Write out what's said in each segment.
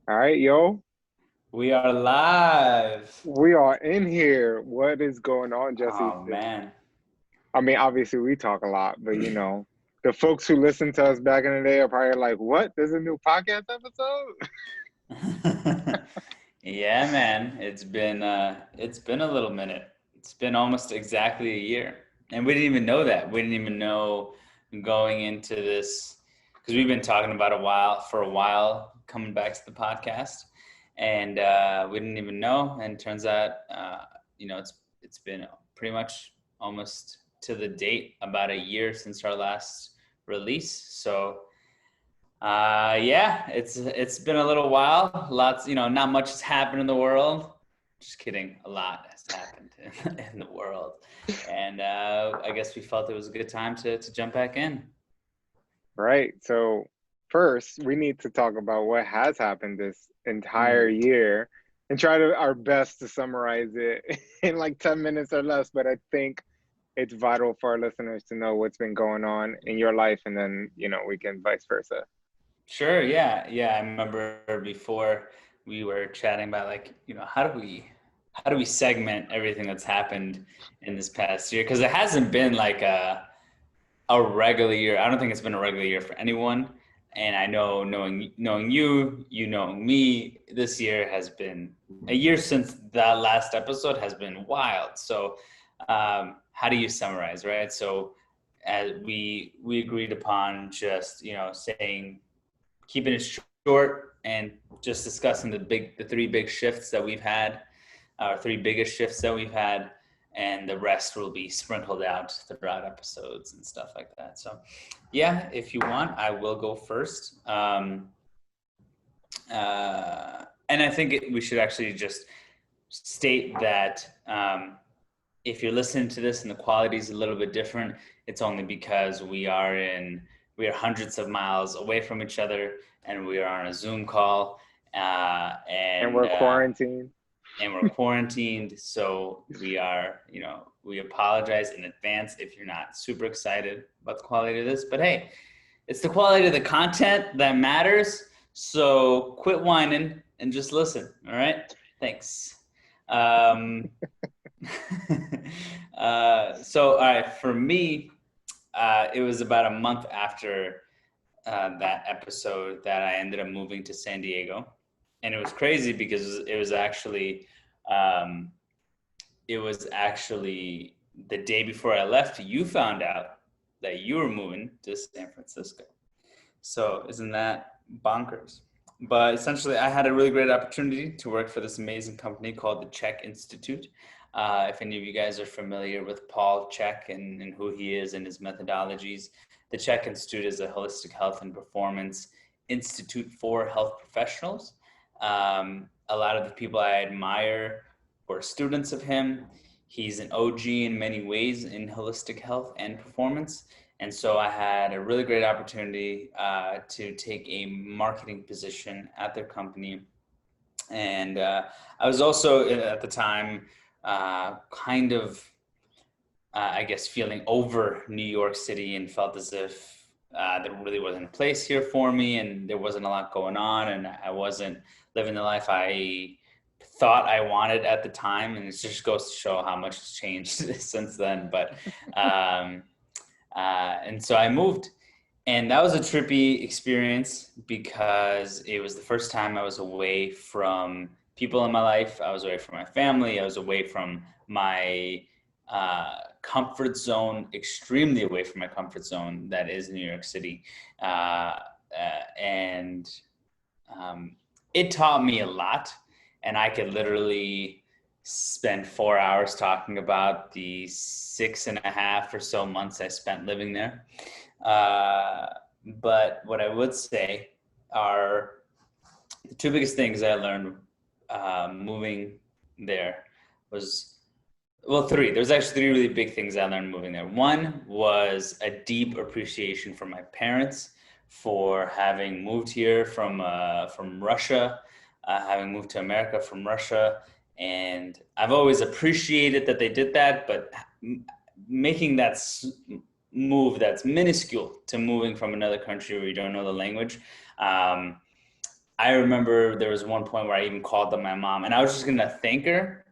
All right, yo, We are live. we are in here. What is going on, Jesse? Oh man. I mean, obviously we talk a lot, but the folks who listened to us back in the day are probably like, "What? There's a new podcast episode?" Yeah, man. It's been a little minute. It's been almost exactly a year. And we didn't even know that. We didn't even know going into this because we've been talking about for a while coming back to the podcast. And we didn't even know. And turns out it's been pretty much almost to the date about a year since our last release. So yeah, it's been a little while. Lots, not much has happened in the world. Just kidding. A lot has happened in the world, and I guess we felt it was a good time to jump back in. Right. So first, we need to talk about what has happened this entire Mm. year and try to our best to summarize it in like 10 minutes or less. But I think it's vital for our listeners to know what's been going on in your life, and then we can vice versa. Sure. Yeah. Yeah. I remember before we were chatting about like how do we segment everything that's happened in this past year? Because it hasn't been like a regular year. I don't think it's been a regular year for anyone. And I know knowing you, you knowing me, this year has been a year since that last episode has been wild. So, how do you summarize, right? So, as we agreed upon just saying keeping it short and just discussing the three big shifts that we've had, our three biggest shifts that we've had, and the rest will be sprinkled out throughout episodes and stuff like that. So, yeah, if you want, I will go first. And I think we should actually just state that if you're listening to this and the quality is a little bit different, it's only because we are hundreds of miles away from each other and we are on a Zoom call, uh, And and we're uh, quarantined. and we're quarantined. So we apologize in advance if you're not super excited about the quality of this. But hey, it's the quality of the content that matters. So quit whining and just listen. All right. Thanks. Um, all right. For me, it was about a month after that episode that I ended up moving to San Diego, and it was crazy because um, it was actually the day before I left. You found out that you were moving to San Francisco. So isn't that bonkers? But essentially, I had a really great opportunity to work for this amazing company called the Czech Institute. If any of you guys are familiar with Paul Chek and who he is and his methodologies, the Czech Institute is a holistic health and performance institute for health professionals. A lot of the people I admire were students of him. He's an OG in many ways in holistic health and performance. And so I had a really great opportunity to take a marketing position at their company. And I was also at the time kind of, I guess, feeling over New York City and felt as if there really wasn't a place here for me and there wasn't a lot going on and I wasn't living the life I thought I wanted at the time. And it just goes to show how much has changed since then. But um, and so I moved, and that was a trippy experience because it was the first time I was away from people in my life. I was away from my family. I was away from my comfort zone, extremely away from my comfort zone that is New York City. And it taught me a lot. And I could literally spend 4 hours talking about the 6.5 or so months I spent living there. Uh, but what I would say are the two biggest things I learned moving there was, well, three. There's actually three really big things I learned moving there. One was a deep appreciation for my parents for having moved here from Russia, having moved to America from Russia, and I've always appreciated that they did that. But making that move that's minuscule to moving from another country where you don't know the language, um, I remember there was one point where I even called up my mom, and I was just gonna thank her,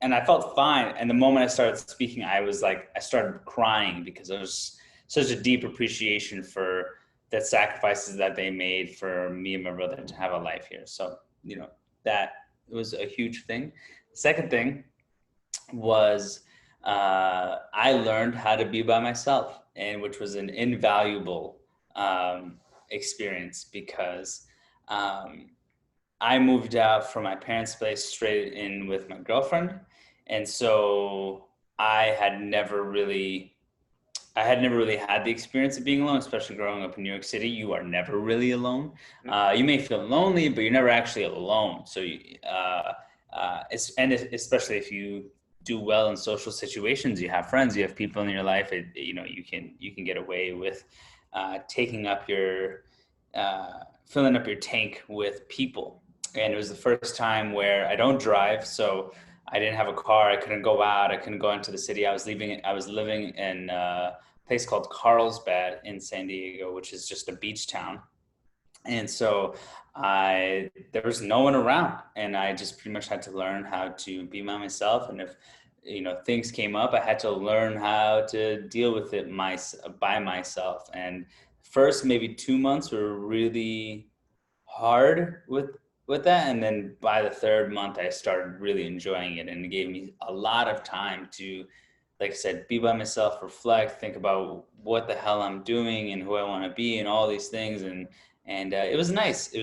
and I felt fine. And the moment I started speaking, I was like, I started crying because it was such a deep appreciation for the sacrifices that they made for me and my brother to have a life here. So, that was a huge thing. Second thing was I learned how to be by myself, and which was an invaluable experience because um, I moved out from my parents' place straight in with my girlfriend, and so I had never really had the experience of being alone, especially growing up in New York City. You are never really alone. You may feel lonely, but you're never actually alone. So, especially if you do well in social situations, you have friends, you have people in your life. You can get away with taking up your filling up your tank with people. And it was the first time where I don't drive, so I didn't have a car. I couldn't go out. I couldn't go into the city. I was living in a place called Carlsbad in San Diego, which is just a beach town. And so there was no one around, and I just pretty much had to learn how to be by myself. And if things came up, I had to learn how to deal with it by myself. And first maybe 2 months were really hard with that, and then by the third month I started really enjoying it, and it gave me a lot of time to, like I said, be by myself, reflect, think about what the hell I'm doing and who I want to be and all these things. And it was nice. There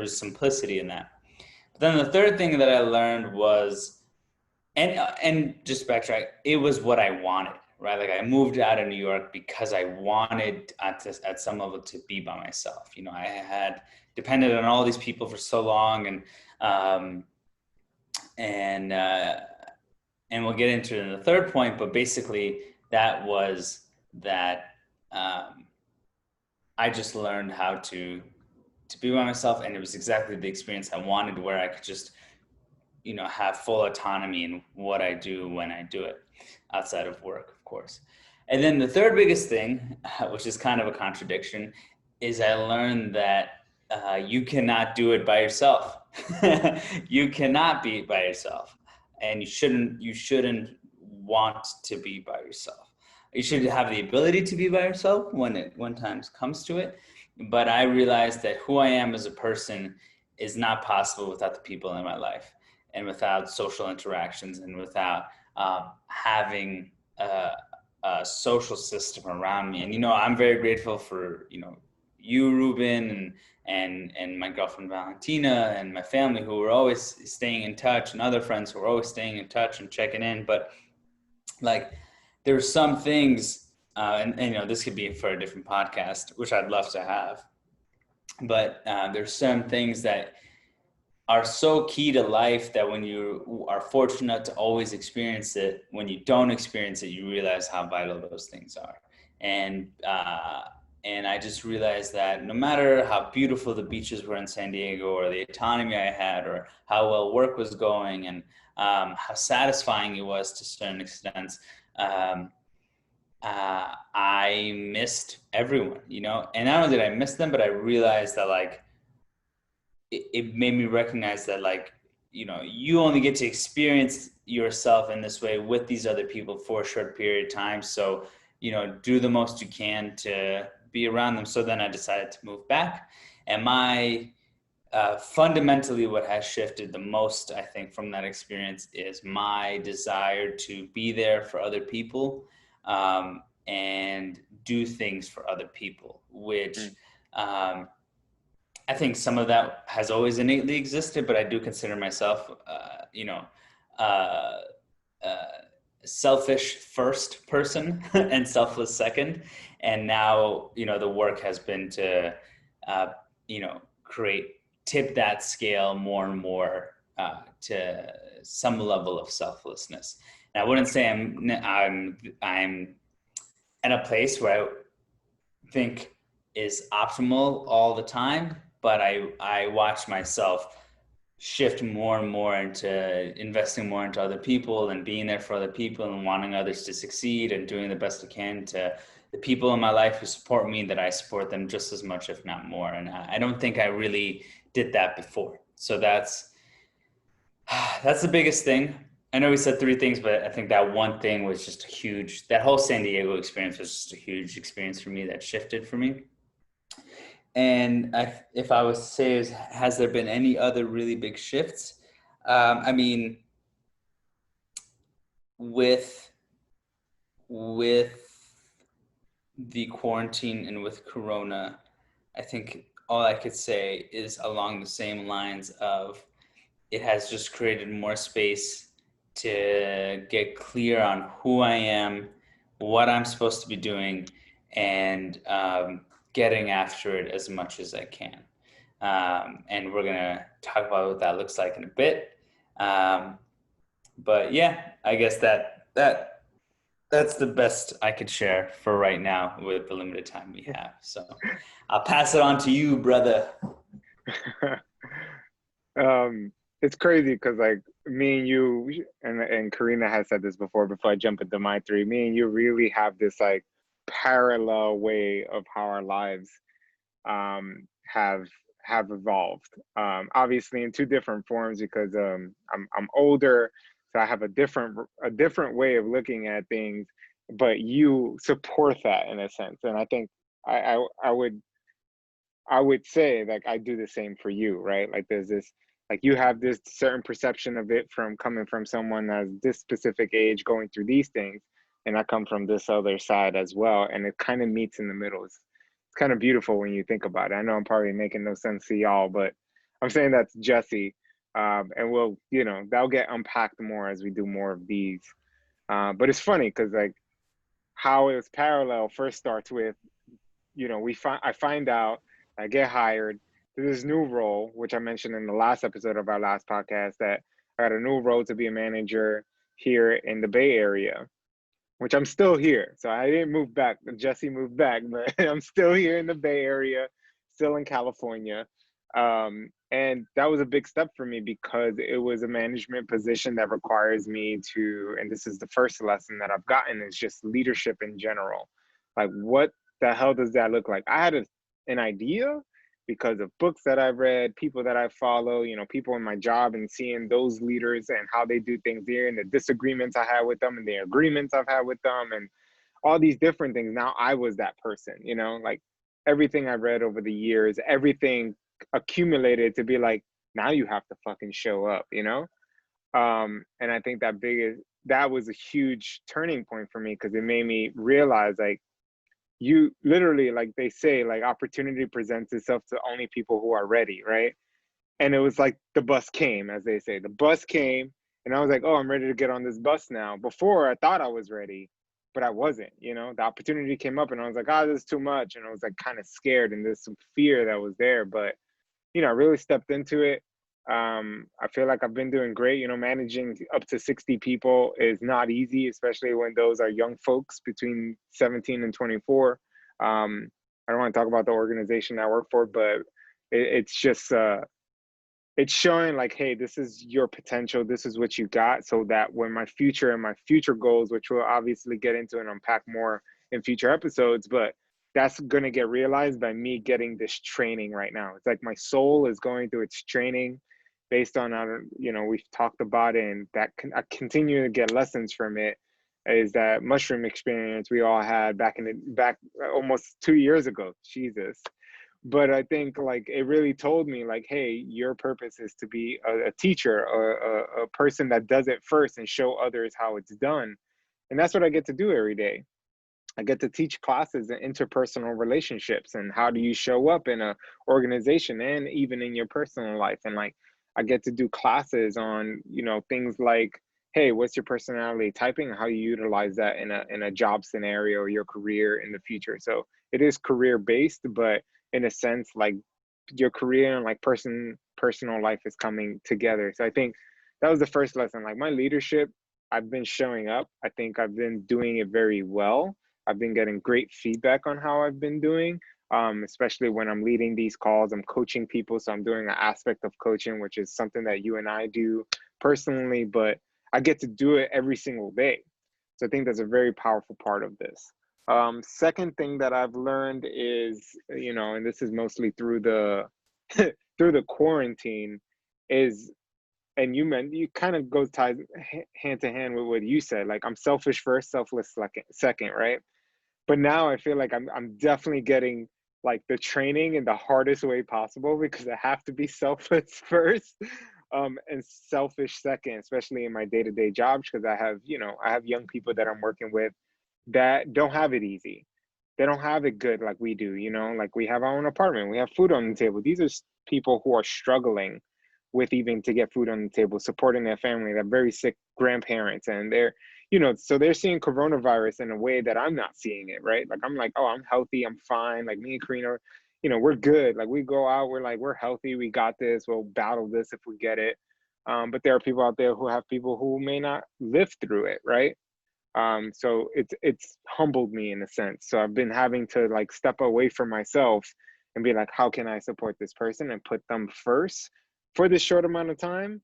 was simplicity in that. But then the third thing that I learned was, and just backtrack, it was what I wanted, right? Like, I moved out of New York because I wanted at some level to be by myself. I had depended on all these people for so long, um, and we'll get into it in the third point. But basically, that was that I just learned how to be by myself, and it was exactly the experience I wanted, where I could just have full autonomy in what I do when I do it, outside of work, of course. And then the third biggest thing, which is kind of a contradiction, is I learned that you cannot do it by yourself. You cannot be by yourself, and you shouldn't want to be by yourself. You should have the ability to be by yourself when times comes to it. But I realized that who I am as a person is not possible without the people in my life, and without social interactions, and without having a social system around me. And I'm very grateful for you, Ruben, and my girlfriend Valentina, and my family, who were always staying in touch, and other friends who were always staying in touch and checking in. But like, there were some things, and this could be for a different podcast, which I'd love to have. But there's some things that are so key to life that when you are fortunate to always experience it, when you don't experience it, you realize how vital those things are. And I just realized that no matter how beautiful the beaches were in San Diego, or the autonomy I had, or how well work was going, and how satisfying it was to certain extents, I missed everyone, and not only did I miss them, but I realized that, like, it made me recognize that, like, you only get to experience yourself in this way with these other people for a short period of time. So, do the most you can to be around them. So then I decided to move back. And fundamentally, what has shifted the most, I think, from that experience is my desire to be there for other people, and do things for other people, which I think some of that has always innately existed, but I do consider myself, uh, uh, selfish first person and selfless second. And now, the work has been to, tip that scale more and more to some level of selflessness. And I wouldn't say I'm at a place where I think is optimal all the time, but I watch myself shift more and more into investing more into other people, and being there for other people, and wanting others to succeed, and doing the best I can to the people in my life who support me, that I support them just as much, if not more. And I don't think I really did that before. So that's the biggest thing. I know we said three things, but I think that one thing was just a huge, that whole San Diego experience was just a huge experience for me that shifted for me. And if I was to say, has there been any other really big shifts? I mean, with the quarantine and with Corona, I think all I could say is along the same lines of, it has just created more space to get clear on who I am, what I'm supposed to be doing, and getting after it as much as I can. And we're going to talk about what that looks like in a bit. But yeah, I guess that's the best I could share for right now with the limited time we have. So I'll pass it on to you, brother. It's crazy because like me and you and Karina has said this before I jump into my three, me and you really have this like parallel way of how our lives um have evolved. Obviously in two different forms because I'm older, so I have a different way of looking at things, but you support that in a sense. And I think I would say like I do the same for you, right? Like there's this, like you have this certain perception of it from coming from someone that's this specific age going through these things, and I come from this other side as well, and it kind of meets in the middle. It's kind of beautiful when you think about it. I know I'm probably making no sense to y'all, but I'm saying that's Jesse, and we'll, you know, that'll get unpacked more as we do more of these. But it's funny because like how it's parallel first starts with, you know, I find out, I get hired to this new role, which I mentioned in the last episode of our last podcast, that I got a new role to be a manager here in the Bay Area, which I'm still here. So I didn't move back. Jesse moved back, but I'm still here in the Bay Area, still in California. And that was a big step for me because it was a management position that requires me to, and this is the first lesson that I've gotten, is just leadership in general. Like, what the hell does that look like? I had an idea because of books that I've read, people that I follow, you know, people in my job, and seeing those leaders and how they do things there, and the disagreements I had with them and the agreements I've had with them and all these different things. Now I was that person, you know, like everything I've read over the years, everything accumulated to be like, now you have to fucking show up, you know? And I think that was a huge turning point for me because it made me realize like, you literally, like they say, like opportunity presents itself to only people who are ready, right? And it was like the bus came, as they say. The bus came, and I was like, oh, I'm ready to get on this bus now. Before, I thought I was ready, but I wasn't, you know? The opportunity came up, and I was like, oh, this is too much. And I was like kind of scared, and there's some fear that was there. But, you know, I really stepped into it. I feel like I've been doing great. You know, managing up to 60 people is not easy, especially when those are young folks between 17 and 24. I don't want to talk about the organization I work for, but it's just it's showing like, hey, this is your potential, this is what you got, so that when my future goals, which we'll obviously get into and unpack more in future episodes, but that's going to get realized by me getting this training right now. It's like my soul is going through its training based on our, you know, we've talked about it, and I continue to get lessons from it, is that mushroom experience we all had back almost 2 years ago. Jesus. But I think like it really told me like, hey, your purpose is to be a teacher or a person that does it first and show others how it's done. And that's what I get to do every day. I get to teach classes in interpersonal relationships and how do you show up in a organization and even in your personal life. And like I get to do classes on, you know, things like, hey, what's your personality typing and how you utilize that in a job scenario or your career in the future. So it is career based, but in a sense, like your career and like personal life is coming together. So I think that was the first lesson. Like my leadership, I've been showing up. I think I've been doing it very well. I've been getting great feedback on how I've been doing, especially when I'm leading these calls. I'm coaching people, so I'm doing an aspect of coaching, which is something that you and I do personally, but I get to do it every single day. So I think that's a very powerful part of this. Second thing that I've learned is, and this is mostly through the through the quarantine, is, and you kind of go ties hand to hand with what you said. Like, I'm selfish first, selfless second, right? But now I feel like I'm definitely getting like the training in the hardest way possible, because I have to be selfless first, and selfish second, especially in my day-to-day jobs, because I have young people that I'm working with that don't have it easy. They don't have it good like we do, like we have our own apartment, we have food on the table. These are people who are struggling with even to get food on the table, supporting their family, they're very sick grandparents, and so they're seeing coronavirus in a way that I'm not seeing it, right? Like, I'm like, oh, I'm healthy, I'm fine. Like, me and Karina, we're good. Like, we go out, we're like, we're healthy, we got this, we'll battle this if we get it. But there are people out there who have people who may not live through it, right? So it's humbled me in a sense. So I've been having to like step away from myself and be like, how can I support this person and put them first for this short amount of time,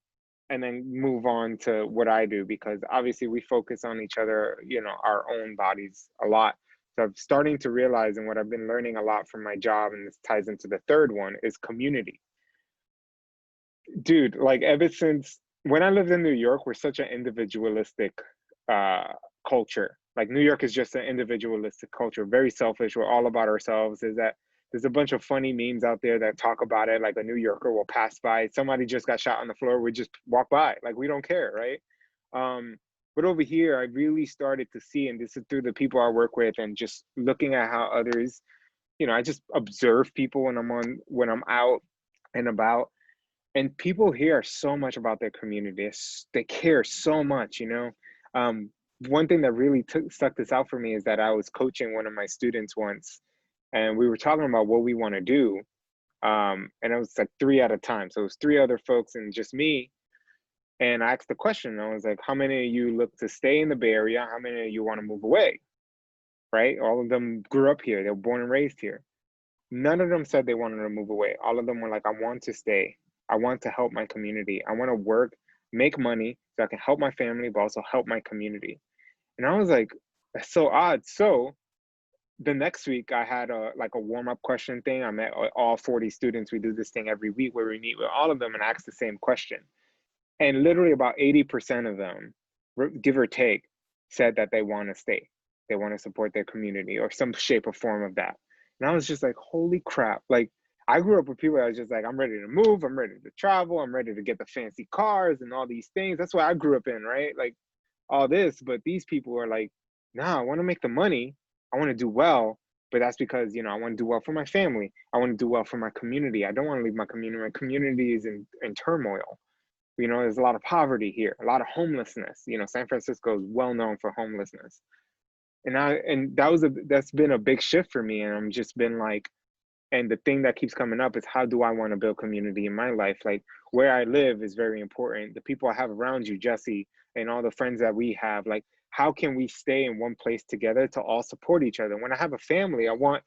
and then move on to what I do, because obviously we focus on each other, our own bodies a lot. So I'm starting to realize, and what I've been learning a lot from my job, and this ties into the third one, is community. Dude, like, ever since when I lived in New York, we're such an individualistic uh culture. Like, New York is just an individualistic culture, very selfish. We're all about ourselves. There's a bunch of funny memes out there that talk about it. Like, a New Yorker will pass by, somebody just got shot on the floor, we just walk by, like, we don't care, right? Um, but over here, I really started to see, and this is through the people I work with, and just looking at how others, I just observe people when I'm out and about, and people here are so much about their community. They care so much, um, one thing that really stuck this out for me is that I was coaching one of my students once, and we were talking about what we want to do, and it was like three at a time, so it was three other folks and just me. And I asked the question, I was like, how many of you look to stay in the Bay Area, how many of you want to move away? Right, all of them grew up here, they were born and raised here. None of them said they wanted to move away. All of them were like, I want to stay. I want to help my community. I want to work, make money so I can help my family, but also help my community. And I was like, that's so odd. So the next week I had a warm-up question thing. I met all 40 students. We do this thing every week where we meet with all of them and ask the same question. And literally about 80% of them, give or take, said that they want to stay. They want to support their community or some shape or form of that. And I was just like, holy crap. Like, I grew up with people that was just like, I'm ready to move, I'm ready to travel, I'm ready to get the fancy cars and all these things. That's what I grew up in, right? Like, all this. But these people are like, nah, I want to make the money. I want to do well. But that's because, I want to do well for my family. I want to do well for my community. I don't want to leave my community. My community is in turmoil. There's a lot of poverty here, a lot of homelessness. San Francisco is well known for homelessness. And that's been a big shift for me. And I'm just been like, and the thing that keeps coming up is, how do I want to build community in my life? Like, where I live is very important. The people I have around you, Jesse, and all the friends that we have, like, how can we stay in one place together to all support each other? When I have a family, I want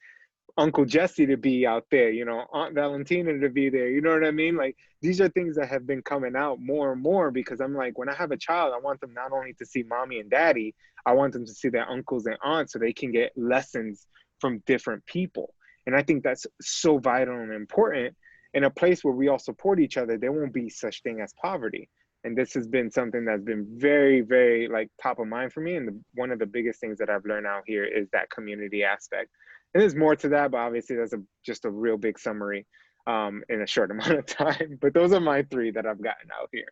Uncle Jesse to be out there, Aunt Valentina to be there. You know what I mean? Like, these are things that have been coming out more and more, because I'm like, when I have a child, I want them not only to see mommy and daddy, I want them to see their uncles and aunts so they can get lessons from different people. And I think that's so vital and important. In a place where we all support each other, there won't be such thing as poverty. And this has been something that's been very, very like top of mind for me. And one of the biggest things that I've learned out here is that community aspect. And there's more to that, but obviously that's just a real big summary in a short amount of time. But those are my three that I've gotten out here.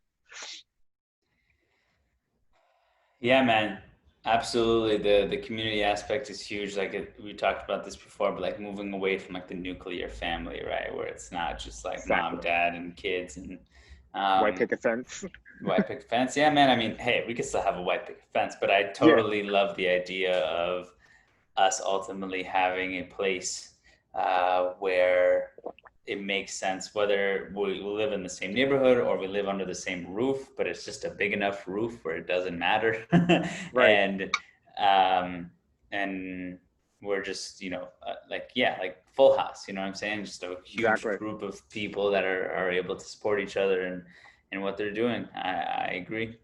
Yeah, man. Absolutely. The community aspect is huge. Like we talked about this before, but like moving away from like the nuclear family, right? Where it's not just like mom, Exactly. dad, and kids and White um, picket fence. white picket fence. Yeah, man. I mean, hey, we could still have a white picket fence, but I Yeah, totally love the idea of us ultimately having a place where it makes sense, whether we live in the same neighborhood or we live under the same roof, but it's just a big enough roof where it doesn't matter. right. and um and we're just like, yeah, like Full House, you know what I'm saying, just a huge Exactly. group of people that are able to support each other and what they're doing. I agree.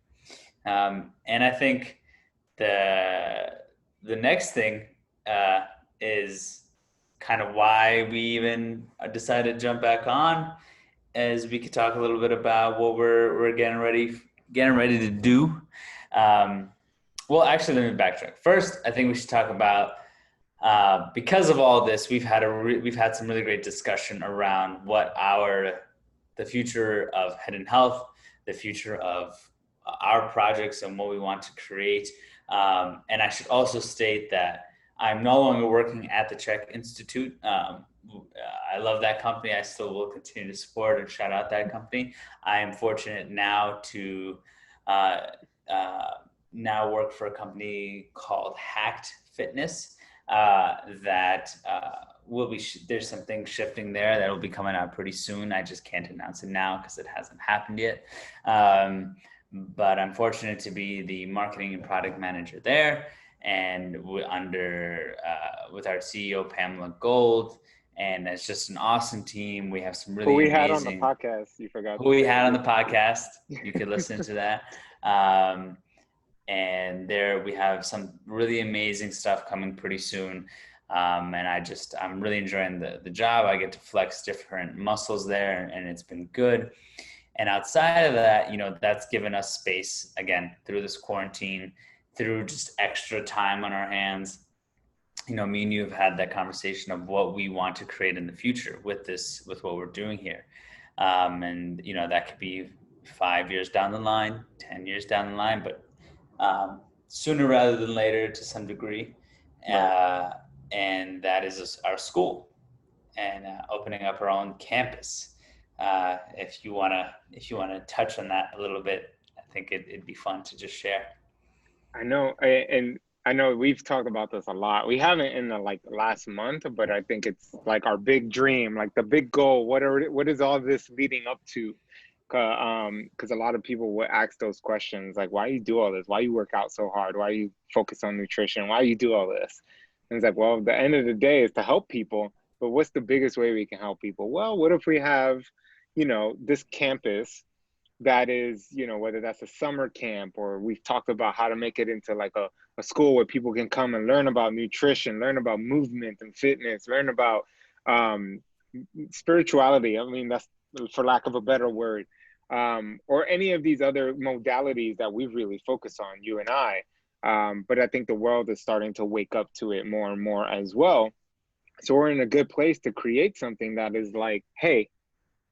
And I think the the next thing is kind of why we even decided to jump back on, as we could talk a little bit about what we're getting ready to do. Well, actually, let me backtrack. First, I think we should talk about, because of all this, we've had some really great discussion around the future of Head and Health, the future of our projects and what we want to create. And I should also state that I'm no longer working at the Czech Institute. I love that company. I still will continue to support and shout out that company. I am fortunate now to uh, uh, now work for a company called Hacked Fitness, that will be there's some things shifting there that will be coming out pretty soon. I just can't announce it now because it hasn't happened yet. But I'm fortunate to be the marketing and product manager there, and with our CEO Pamela Gold, and it's just an awesome team. We have some Who really we had on the amazing podcast, you forgot who to we say. had on the podcast. You could listen to that. And there we have some really amazing stuff coming pretty soon. And I'm really enjoying the job. I get to flex different muscles there, and it's been good. And outside of that, that's given us space again through this quarantine, through just extra time on our hands. Me and you have had that conversation of what we want to create in the future with what we're doing here. And that could be 5 years down the line, 10 years down the line, but sooner rather than later to some degree. Right. And that is our school, and opening up our own campus. If you wanna touch on that a little bit, I think it'd be fun to just share. I know, and I know we've talked about this a lot. We haven't in the like last month, but I think it's like our big dream, like the big goal. What is all this leading up to? Because a lot of people would ask those questions, like, why you do all this? Why you work out so hard? Why you focus on nutrition? Why you do all this? And it's like, well, the end of the day is to help people, but what's the biggest way we can help people? Well, what if we have, this campus that is, whether that's a summer camp, or we've talked about how to make it into like a school where people can come and learn about nutrition, learn about movement and fitness, learn about um, spirituality. I mean, that's for lack of a better word, or any of these other modalities that we've really focused on, you and I. But I think the world is starting to wake up to it more and more as well. So we're in a good place to create something that is like, hey,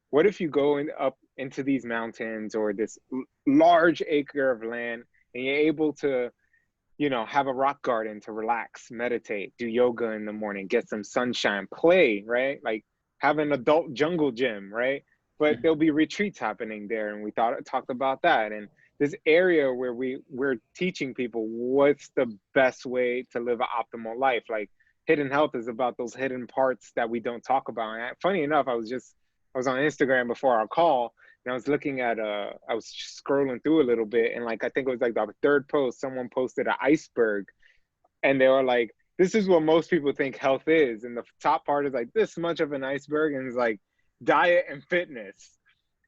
what if you go up into these mountains or this large acre of land, and you're able to, have a rock garden to relax, meditate, do yoga in the morning, get some sunshine, play, right? Like have an adult jungle gym, right? But there'll be retreats happening there, and we talked about that. And this area where we're teaching people what's the best way to live an optimal life. Like hidden health is about those hidden parts that we don't talk about. And funny enough, I was on Instagram before our call, and I was looking at I was scrolling through a little bit, and like I think it was like the third post, someone posted an iceberg, and they were like, "This is what most people think health is," and the top part is like this much of an iceberg, and it's like diet and fitness,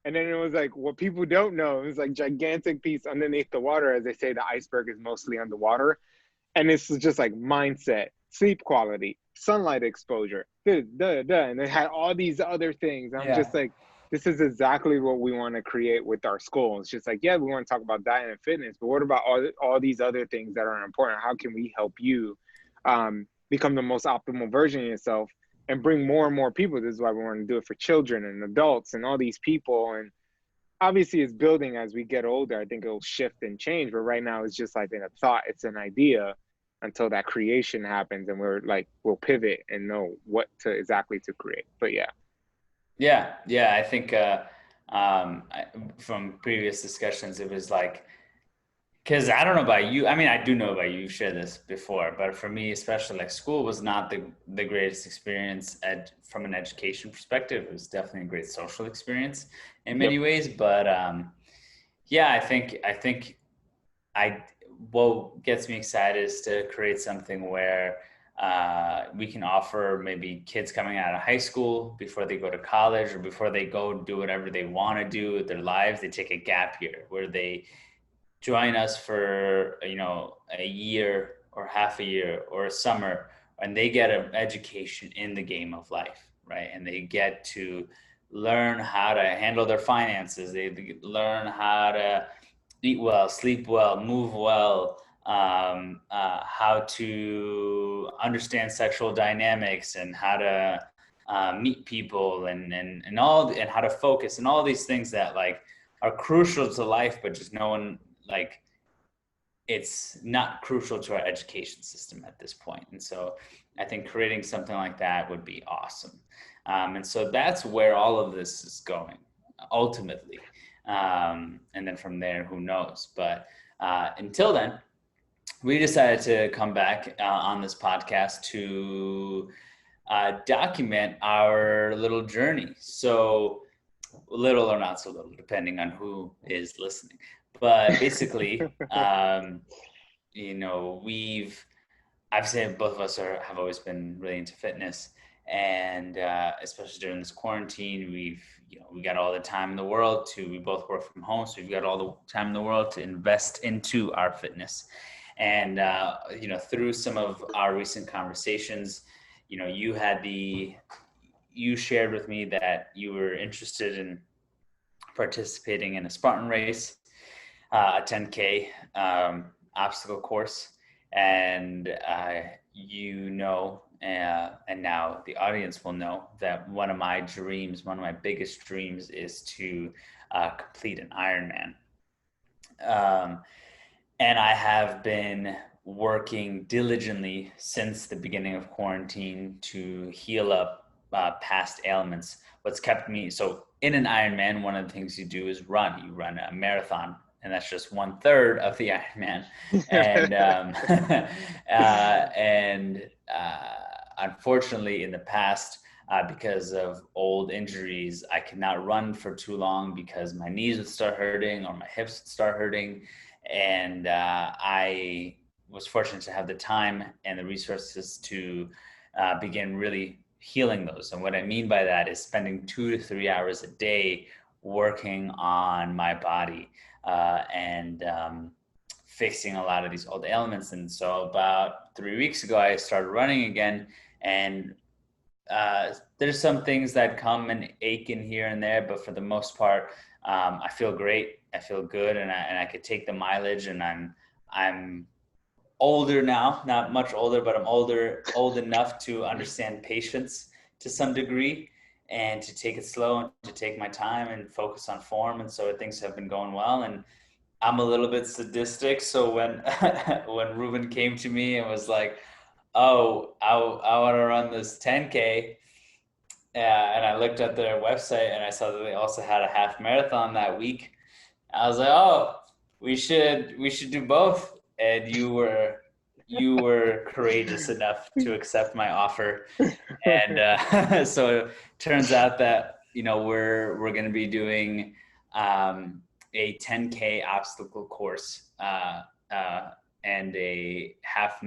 and then it was like what people don't know, it was like gigantic piece underneath the water, as they say, the iceberg is mostly underwater, and it's just like mindset, sleep quality, sunlight exposure, and it had all these other things. I'm Yeah. just like, this is exactly what we want to create with our school. It's just like, yeah, we want to talk about diet and fitness, but what about all these other things that are important? How can we help you become the most optimal version of yourself and bring more and more people? This is why we want to do it for children and adults and all these people. And obviously it's building as we get older. I think it'll shift and change, but right now it's just like in a thought, it's an idea until that creation happens, and we'll pivot and know what to exactly to create. But Yeah, I think from previous discussions, it was like, because I don't know about you. I mean, I do know about you. You've shared this before, but for me, especially, like school was not the greatest experience from an education perspective. It was definitely a great social experience in yep. many ways. But yeah, I think I what gets me excited is to create something where we can offer maybe kids coming out of high school before they go to college or before they go do whatever they want to do with their lives. They take a gap year where they join us for a year or half a year or a summer and they get an education in the game of life, right? And they get to learn how to handle their finances. They learn how to eat well, sleep well, move well, how to understand sexual dynamics, and how to meet people, and all, and how to focus, and all these things that like are crucial to life, but just no one like, it's not crucial to our education system at this point. And so I think creating something like that would be awesome. And so that's where all of this is going ultimately. And then from there, who knows? But until then, we decided to come back on this podcast to document our little journey. So little or not so little, depending on who is listening. But basically, you know, I've said both of us have always been really into fitness, and especially during this quarantine, we got all the time in the world we both work from home, so we've got all the time in the world to invest into our fitness. And through some of our recent conversations, you shared with me that you were interested in participating in a Spartan race, a 10K obstacle course. And and now the audience will know that one of my biggest dreams is to complete an Ironman. And I have been working diligently since the beginning of quarantine to heal up past ailments. What's kept me, so in an Ironman, one of the things you do is you run a marathon, and that's just 1/3 of the Ironman. And unfortunately, in the past, because of old injuries, I could not run for too long because my knees would start hurting or my hips would start hurting. And I was fortunate to have the time and the resources to begin really healing those. And what I mean by that is spending 2 to 3 hours a day working on my body and fixing a lot of these old ailments. And so about 3 weeks ago, I started running again. And there's some things that come and ache in here and there, but for the most part, I feel great. I feel good, and I could take the mileage. And I'm older now, not much older, but I'm old enough to understand patience to some degree, and to take it slow, and to take my time and focus on form. And so things have been going well. And I'm a little bit sadistic. So when when Ruben came to me and was like, "Oh, I want to run this 10K," and I looked at their website and I saw that they also had a half marathon that week. I was like, "Oh, we should do both." And you were courageous enough to accept my offer. And so it turns out that we're going to be doing a 10K obstacle course and a half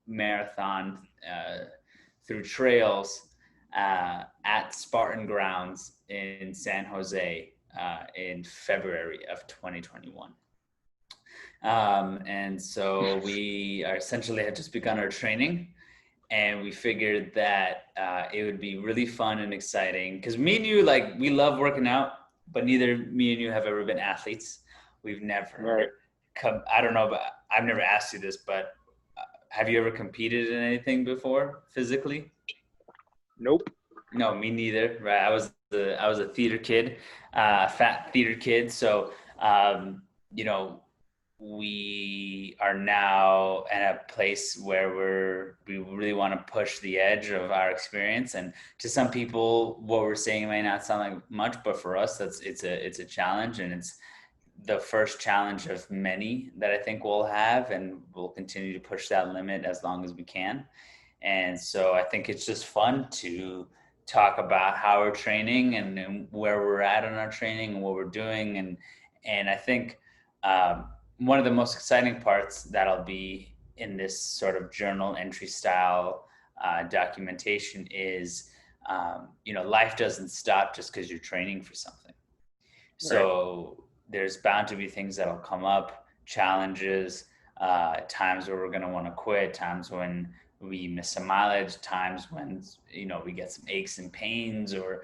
marathon through trails at Spartan grounds in San Jose in February of 2021. And so we are essentially had just begun our training, and we figured that it would be really fun and exciting, because me and you, like, we love working out, but neither me and you have ever been athletes. We've never I don't know, but I've never asked you this, but have you ever competed in anything before physically? Nope. No, me neither. Right. I was a theater kid, fat theater kid. So, we are now at a place where we really want to push the edge of our experience. And to some people, what we're saying may not sound like much, but for us, it's a challenge, and it's the first challenge of many that I think we'll have, and we'll continue to push that limit as long as we can. And so I think it's just fun to talk about how we're training, and where we're at in our training, and what we're doing. And I think one of the most exciting parts that'll be in this sort of journal entry style documentation is, life doesn't stop just because you're training for something. So there's bound to be things that'll come up, challenges, times where we're going to want to quit, times when we miss some mileage, times when, we get some aches and pains, or,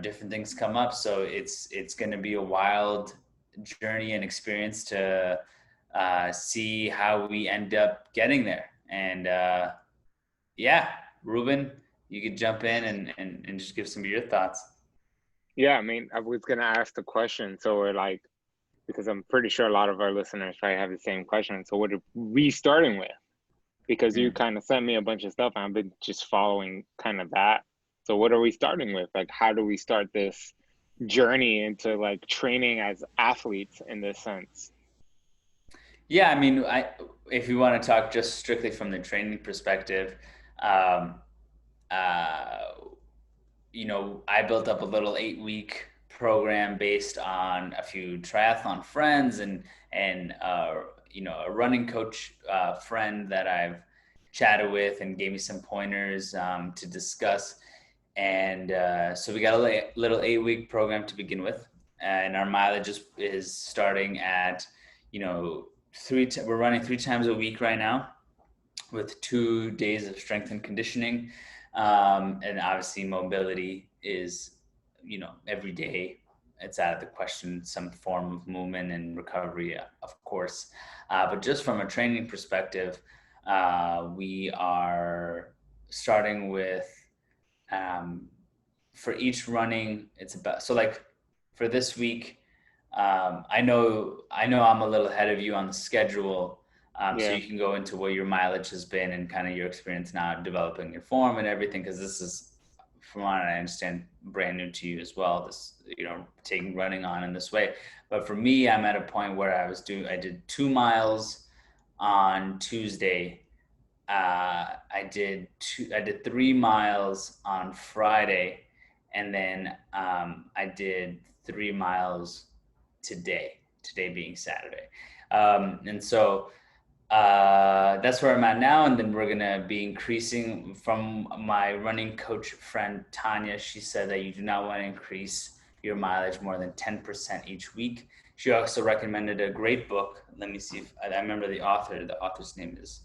different things come up. So it's going to be a wild journey and experience to see how we end up getting there. And yeah, Ruben, you could jump in and just give some of your thoughts. Yeah, I mean, I was gonna ask the question. So we're like, because I'm pretty sure a lot of our listeners probably have the same question. So what are we starting with? Because you Mm. kind of sent me a bunch of stuff and I've been just following kind of that. So what are we starting with? Like, how do we start this journey into like training as athletes in this sense? Yeah, I mean, if you want to talk just strictly from the training perspective, um, uh, I built up a little 8 week program based on a few triathlon friends and a running coach friend that I've chatted with and gave me some pointers to discuss. And so we got a little 8 week program to begin with, and our mileage is starting at, we're running 3 times a week right now, with 2 days of strength and conditioning. And obviously mobility is, every day it's out of the question, some form of movement and recovery, of course. But just from a training perspective, we are starting with, um, for each running, it's about, so like for this week, I know I'm a little ahead of you on the schedule, so Yeah. you can go into what your mileage has been and kind of your experience now developing your form and everything, because this is, from what I understand, brand new to you as well. This, taking running on in this way. But for me, I'm at a point where I did 2 miles on Tuesday. I did 3 miles on Friday, and then I did 3 miles today. Today being Saturday, and so that's where I'm at now. And then we're gonna be increasing. From my running coach friend Tanya, she said that you do not want to increase your mileage more than 10% each week. She also recommended a great book. Let me see if I remember the author. The author's name is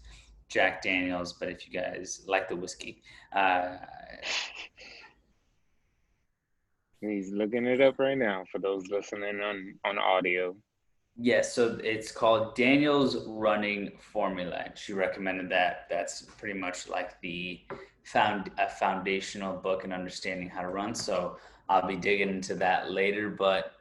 Jack Daniels. But if you guys like the whiskey, uh, He's looking it up right now for those listening on audio. yes, so it's called Daniel's Running Formula. And she recommended that. That's pretty much like a foundational book in understanding how to run. So I'll be digging into that later. But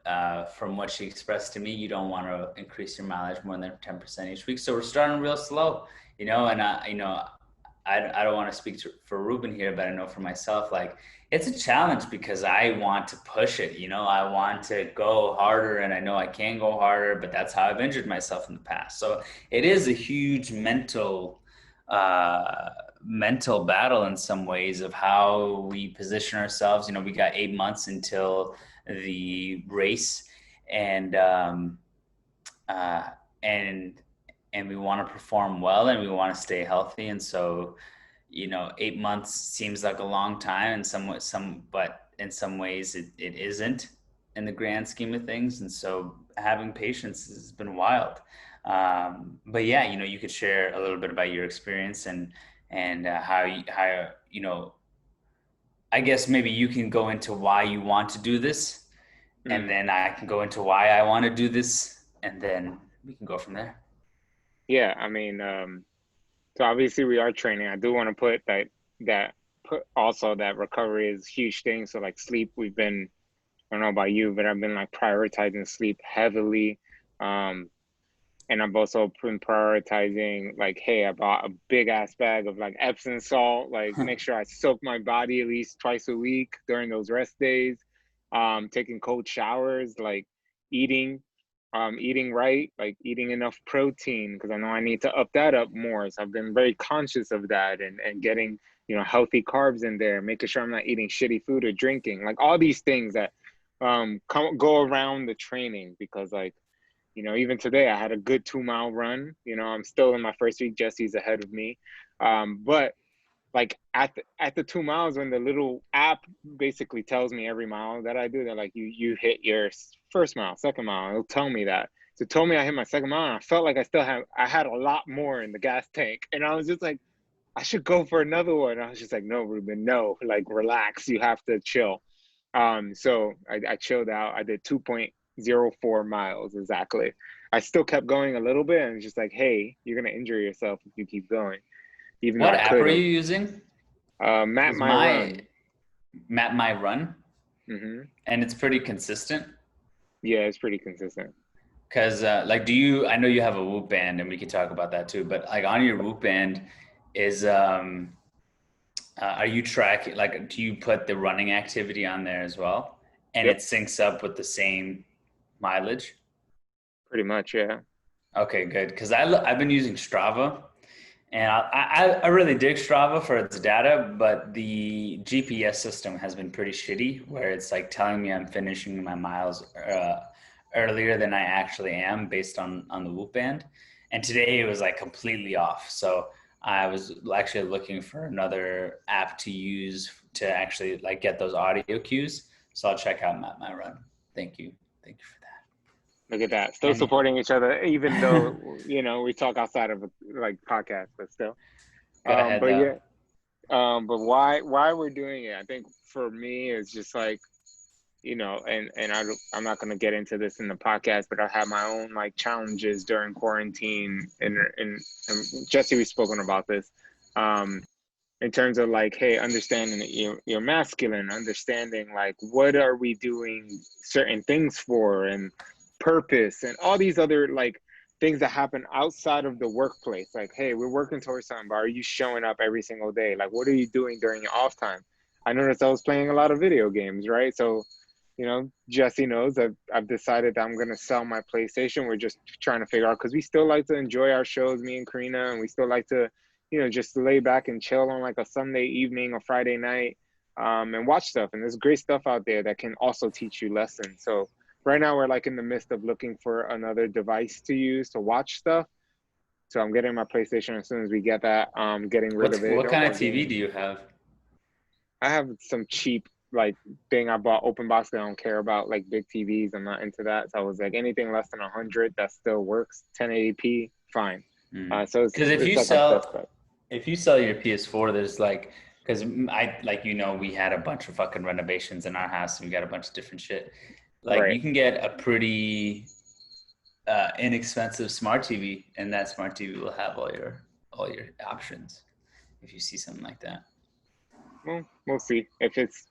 from what she expressed to me, you don't want to increase your mileage more than 10% each week. So we're starting real slow, and I don't want to speak for Ruben here, but I know for myself, like, it's a challenge because I want to push it. I want to go harder, and I know I can go harder, but that's how I've injured myself in the past. So it is a huge uh, mental battle in some ways of how we position ourselves. We got 8 months until the race, and uh, and and we want to perform well, and we want to stay healthy. And so, 8 months seems like a long time in but in some ways it isn't in the grand scheme of things. And so having patience has been wild. But yeah, you could share a little bit about your experience, and how I guess maybe you can go into why you want to do this, and Mm. then I can go into why I want to do this, and then we can go from there. Yeah, I mean, so obviously we are training. I do want to put that put also that recovery is a huge thing. So like sleep, we've been, I don't know about you, but I've been like prioritizing sleep heavily. Um, and I've also been prioritizing like, hey, I bought a big ass bag of like Epsom salt, like make sure I soak my body at least twice a week during those rest days. Taking cold showers, like eating, eating right, like eating enough protein because I know I need to up that up more. So I've been very conscious of that and getting, healthy carbs in there, making sure I'm not eating shitty food or drinking, like all these things that go around the training because like even today I had a good 2 mile run. I'm still in my first week. Jesse's ahead of me. But like at the 2 miles, when the little app basically tells me every mile that I do, they're like, you hit your first mile, second mile. It'll tell me that. So it told me I hit my second mile, and I felt like I had a lot more in the gas tank. And I was just like, I should go for another one. I was just like, no, Ruben, no, like relax. You have to chill. So I chilled out. I did 2.04 miles exactly. I still kept going a little bit and just like, hey, you're gonna injure yourself if you keep going, even though What I app could are have. you using? Map Because my my run. map my run, Hmm. and it's pretty consistent. Yeah, it's pretty consistent. Because like, do you? I know you have a Whoop band, and we could talk about that too. But like on your Whoop band, is are you tracking? Like, do you put the running activity on there as well, and it Yep, syncs up with the same mileage? pretty much. Yeah. Okay, good. Because I've been using Strava, and I really dig Strava for its data, but the GPS system has been pretty shitty, where it's like telling me I'm finishing my miles earlier than I actually am based on the Whoop band. And today it was like completely off. So I was actually looking for another app to use to actually like get those audio cues. So I'll check out Map My Run. Thank you. Thank you for Look at that. that. Still And supporting each other, even though, we talk outside of like podcasts, but still. go ahead But though. yeah, but why we're doing it? I think for me, it's just like, and I'm not going to get into this in the podcast, but I had my own like challenges during quarantine, and Jesse, we've spoken about this, in terms of like, hey, understanding that you're masculine, understanding like what are we doing certain things for, and purpose, and all these other like things that happen outside of the workplace. Like, hey, we're working towards something, but are you showing up every single day? Like, what are you doing during your off time? I noticed I was playing a lot of video games, right? So, Jesse knows that I've decided that I'm going to sell my PlayStation. We're just trying to figure out, because we still like to enjoy our shows, me and Karina, and we still like to, just lay back and chill on like a Sunday evening or Friday night, and watch stuff. And there's great stuff out there that can also teach you lessons. So right now we're like in the midst of looking for another device to use to watch stuff. So I'm getting my PlayStation as soon as we get that. Getting rid of it What kind of or TV gaming. do you have? I have some cheap like thing I bought open box. I don't care about like big TVs. I'm not into that. So I was like, anything less than 100 that still works, 1080p, fine. So Because it's like a best bet. if you sell your PS4, there's like, because I like we had a bunch of fucking renovations in our house and we got a bunch of different shit. Like Right. you can get a pretty inexpensive smart TV, and that smart TV will have all your options. If you see something like that, Well, we'll see if it's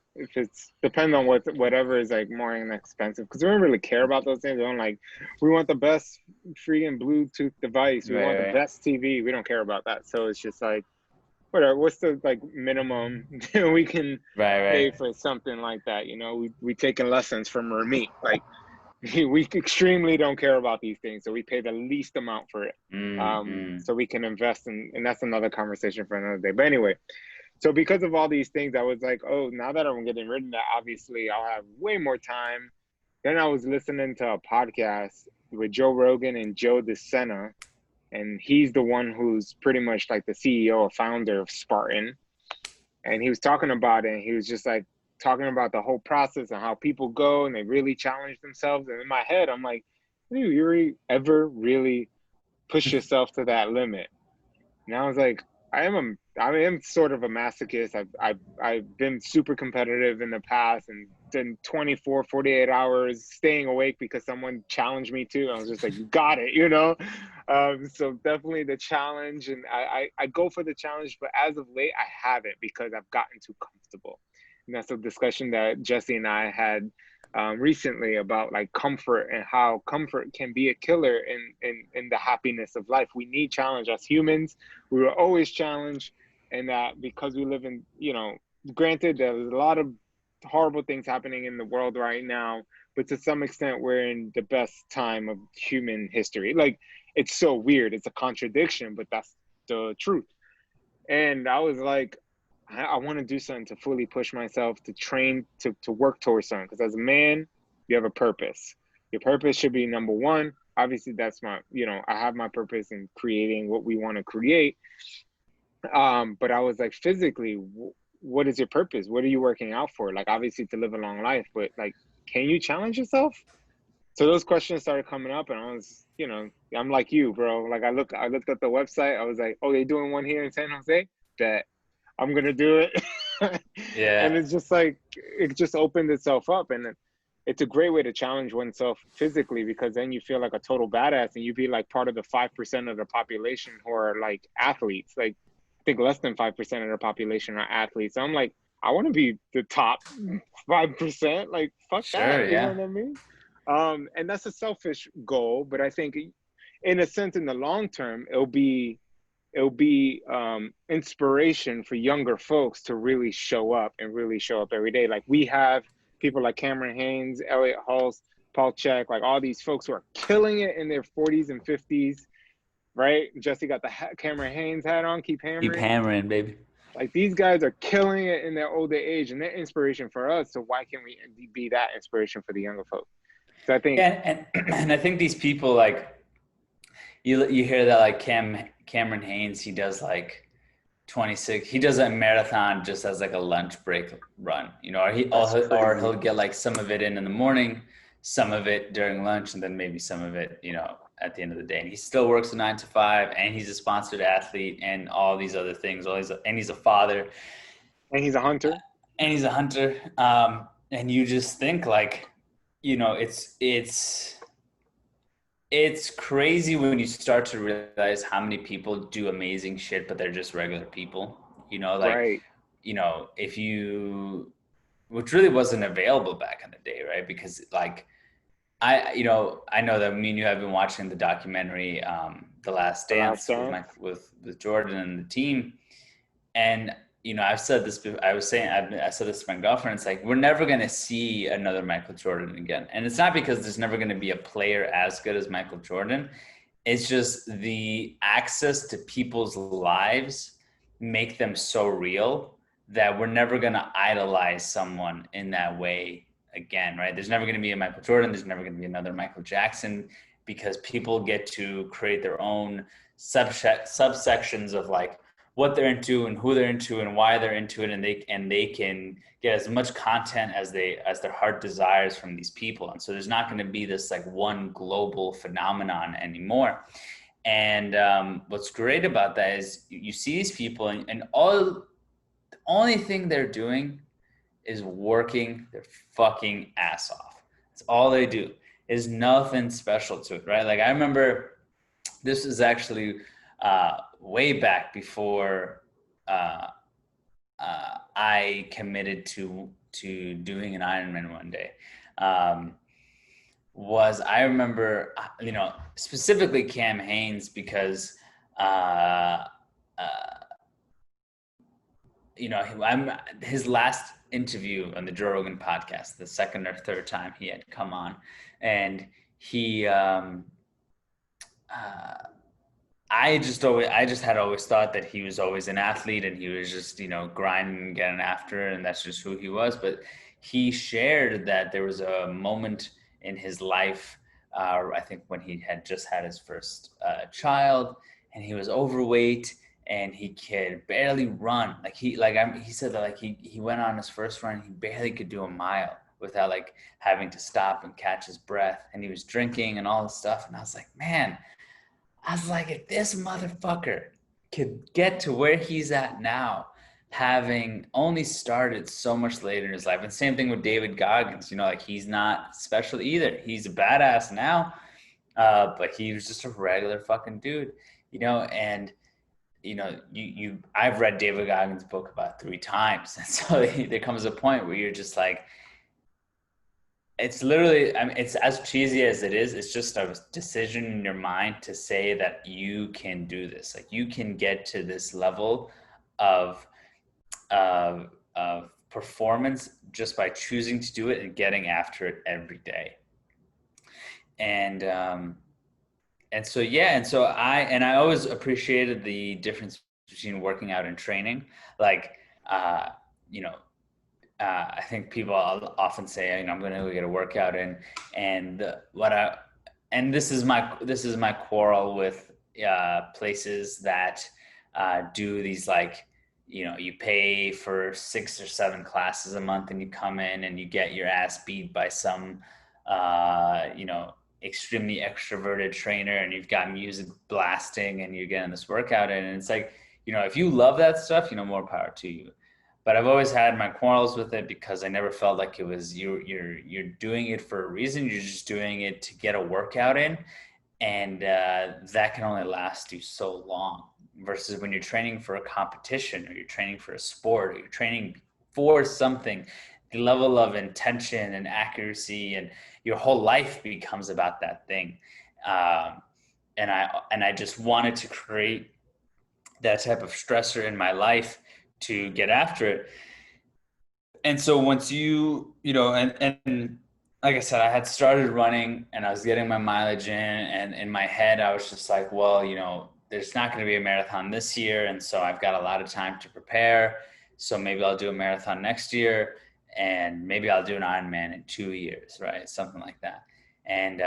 depend on whatever is like more inexpensive, because we don't really care about those things. We don't like, we want the best freaking Bluetooth device. We want the right, best TV. We don't care about that. So it's just like, whatever. What's the like minimum we can right. pay for something like that? We taking lessons from Remy. Like, we extremely don't care about these things, so we pay the least amount for it, Mm-hmm. so we can invest in. And that's another conversation for another day. But anyway, so because of all these things, I was like, oh, now that I'm getting rid of that, obviously I'll have way more time. Then I was listening to a podcast with Joe Rogan and Joe DeSena, and he's the one who's pretty much like the CEO or founder of Spartan. And he was talking about it, and he was just like talking about the whole process and how people go and they really challenge themselves. And in my head, I'm like, do you really ever really push yourself to that limit? And I was like, I am sort of a masochist. I've been super competitive in the past and done 24, 48 hours staying awake because someone challenged me to. I was just like, you got it. So definitely the challenge, and I go for the challenge, but as of late I haven't, because I've gotten too comfortable. And that's a discussion that Jesse and I had recently about like comfort, and how comfort can be a killer in the happiness of life. We need challenge as humans. We were always challenged, and that because we live in, granted there's a lot of horrible things happening in the world right now, but to some extent we're in the best time of human history. Like, it's so weird, it's a contradiction, but that's the truth. And I was like, I want to do something to fully push myself, to train, to work towards something. Because as a man, you have a purpose. Your purpose should be number one. Obviously, that's I have my purpose in creating what we want to create. But I was like, physically, what is your purpose? What are you working out for? Like, obviously, to live a long life, but like, can you challenge yourself? So those questions started coming up, and I was, I'm like you, bro. Like, I looked at the website. I was like, oh, they doing one here in San Jose? bet I'm gonna do it. And Yeah, it's just like it just opened itself up, and it's a great way to challenge oneself physically, because then you feel like a total badass, and you be like part of the 5% of the population who are like athletes. Like I think less than 5% of the population are athletes. So I'm like, I want to be the top 5%. Like fuck sure, that, you know yeah. what I mean? And that's a selfish goal, but I think in a sense, in the long term, it'll be inspiration for younger folks to really show up and really show up every day. Like we have people like Cameron Haynes, Elliot Hulse, Paul Check, like all these folks who are killing it in their 40s and 50s, right? Jesse got the Cameron Haynes hat on, keep Keep hammering. hammering, baby. Like these guys are killing it in their older age, and they're inspiration for us. So why can't we be that inspiration for the younger folks? So I think, Yeah, and I think these people like you hear that like Cameron Haynes, he does like 26. He does a marathon just as like a lunch break run, you know, that's or crazy. he'll get like some of it in the morning, some of it during lunch, and then maybe some of it, you know, at the end of the day. And he still works a 9 to 5, and he's a sponsored athlete, and all these other things. And he's a father, And he's a hunter. and he's a hunter. And you just think like, you know, it's crazy when you start to realize how many people do amazing shit, but they're just regular people. You know, like, Right. you know, if you, which really wasn't available back in the day, right? Because like, I know that me and you have been watching the documentary, The Last The Last Dance with Dance. with Jordan and the team, and you know, I've said this. I was saying, I said this to my girlfriend. It's like we're never going to see another Michael Jordan again, and it's not because there's never going to be a player as good as Michael Jordan. It's just the access to people's lives make them so real that we're never going to idolize someone in that way again, right? There's never going to be a Michael Jordan. There's never going to be another Michael Jackson, because people get to create their own subsections of like what they're into and who they're into and why they're into it, and they can get as much content as their heart desires from these people. And so there's not going to be this like one global phenomenon anymore. And what's great about that is you see these people, and all the only thing they're doing is working their fucking ass off. That's all they do. There's nothing special to it, right? Like I remember this is actually way back before I committed to doing an Ironman one day. Was I remember, you know, specifically Cam Haynes, because you know, I'm his last interview on the Joe Rogan podcast, the second or third time he had come on, and he I just had always thought that he was always an athlete, and he was just, you know, grinding and getting after it, and that's just who he was. But he shared that there was a moment in his life, I think when he had just had his first child, and he was overweight, and he could barely run. Like he said that like he went on his first run, he barely could do a mile without like having to stop and catch his breath, and he was drinking and all this stuff. And I was like, man, I was like, if this motherfucker could get to where he's at now, having only started so much later in his life, and same thing with David Goggins, you know, like he's not special either. He's a badass now, but he was just a regular fucking dude, you know. And you know, I've read David Goggins' book about 3 times, and so there comes a point where you're just like, it's literally, I mean, it's as cheesy as it is. It's just a decision in your mind to say that you can do this. Like you can get to this level of of performance just by choosing to do it and getting after it every day. And so yeah, and so I always appreciated the difference between working out and training. Like uh, you know, I think people often say, you know, I'm going to go get a workout in, and this is my quarrel with places that do these, like, you know, you pay for 6 or 7 classes a month, and you come in and you get your ass beat by some you know, extremely extroverted trainer, and you've got music blasting, and you're getting this workout in, and it's like, if you love that stuff, more power to you. But I've always had my quarrels with it because I never felt like it was you're doing it for a reason. You're just doing it to get a workout in, and that can only last you so long. Versus when you're training for a competition, or you're training for a sport, or you're training for something, the level of intention and accuracy and your whole life becomes about that thing. Um, and I just wanted to create that type of stressor in my life to get after it. And so once and like I said, I had started running and I was getting my mileage in, and in my head I was just like, well, there's not going to be a marathon this year, and so I've got a lot of time to prepare. So maybe I'll do a marathon next year, and maybe I'll do an Ironman in 2 years, right? Something like that. And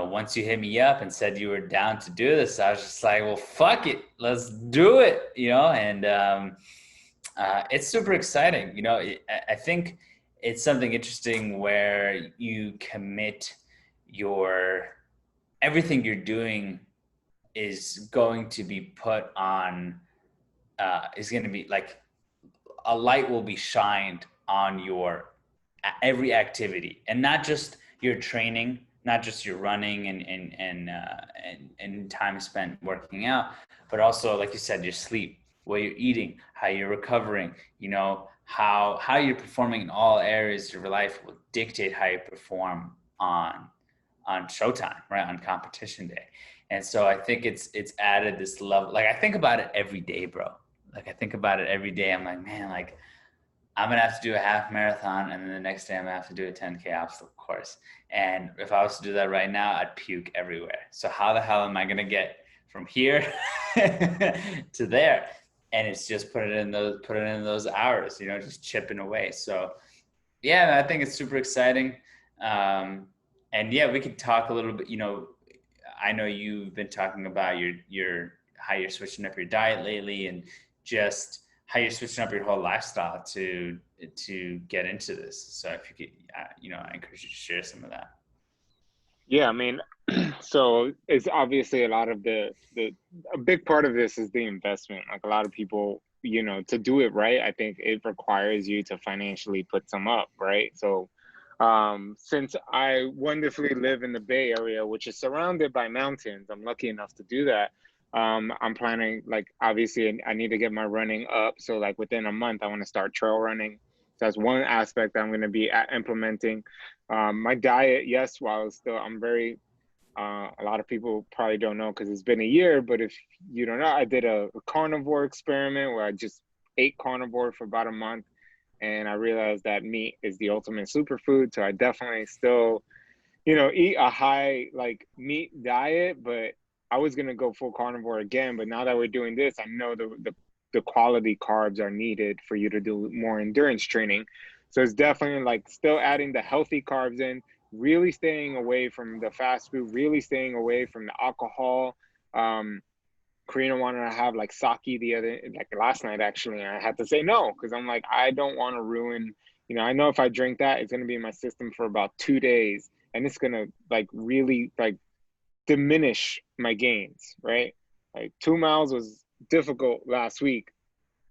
once you hit me up and said you were down to do this, I was just like, well, fuck it, let's do it, and it's super exciting. I think it's something interesting where you commit your everything you're doing is going to be put on is going to be like a light will be shined on your every activity, and not just your training, not just your running and time spent working out, but also, like you said, your sleep, what you're eating, how you're recovering, how you're performing in all areas of your life will dictate how you perform on showtime, right? On competition day. And so I think it's added this level. Like, I think about it every day, bro. Like, I think about it every day. I'm like, man, like, I'm gonna have to do a half marathon, and then the next day I'm gonna have to do a 10K obstacle course. And if I was to do that right now, I'd puke everywhere. So how the hell am I gonna get from here to there? And it's just put it in those hours, just chipping away. So yeah, I think it's super exciting. And yeah, we could talk a little bit. I know you've been talking about your how you're switching up your diet lately, and just how you're switching up your whole lifestyle to get into this. So if you could, I encourage you to share some of that. Yeah, I mean, so it's obviously a lot of the a big part of this is the investment. Like a lot of people, to do it right, I think it requires you to financially put some up, right? So since I wonderfully live in the Bay Area, which is surrounded by mountains, I'm lucky enough to do that. I'm planning, like, obviously I need to get my running up. So like within a month, I want to start trail running. So that's one aspect I'm going to be implementing. My diet, yes, while still, I'm very, a lot of people probably don't know because it's been a year, but if you don't know, I did a carnivore experiment where I just ate carnivore for about a month, and I realized that meat is the ultimate superfood. So I definitely still, eat a high like meat diet, but I was gonna go full carnivore again. But now that we're doing this, I know the quality carbs are needed for you to do more endurance training. So it's definitely like still adding the healthy carbs in, really staying away from the fast food, really staying away from the alcohol. Karina wanted to have like sake like last night actually, and I had to say no because I'm like, I don't want to ruin. I know if I drink that, it's gonna be in my system for about 2 days, and it's gonna like really like diminish my gains, right? Like 2 miles was difficult last week.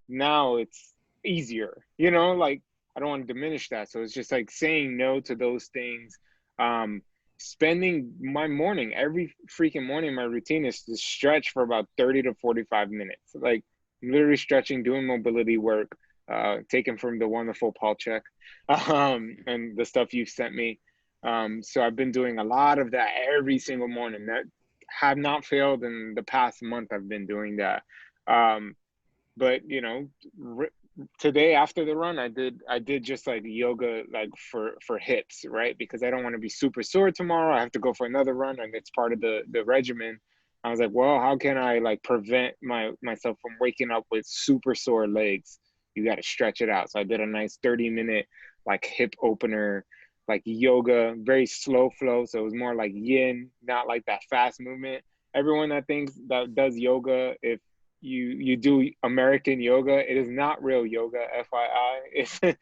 Now it's easier, like I don't want to diminish that. So it's just like saying no to those things. Um, Spending my morning, every freaking morning, my routine is to stretch for about 30 to 45 minutes. Like literally stretching, doing mobility work, taken from the wonderful Paul Check, and the stuff you've sent me. So I've been doing a lot of that every single morning. That have not failed in the past month. I've been doing that. But today after the run, I did just like yoga, like for hips, right? Because I don't want to be super sore tomorrow. I have to go for another run, and it's part of the regimen. I was like, well, how can I like prevent myself from waking up with super sore legs? You got to stretch it out. So I did a nice 30-minute like hip opener, like yoga, very slow flow. So it was more like yin, not like that fast movement. Everyone that thinks that does yoga, if you do American yoga, it is not real yoga, FYI.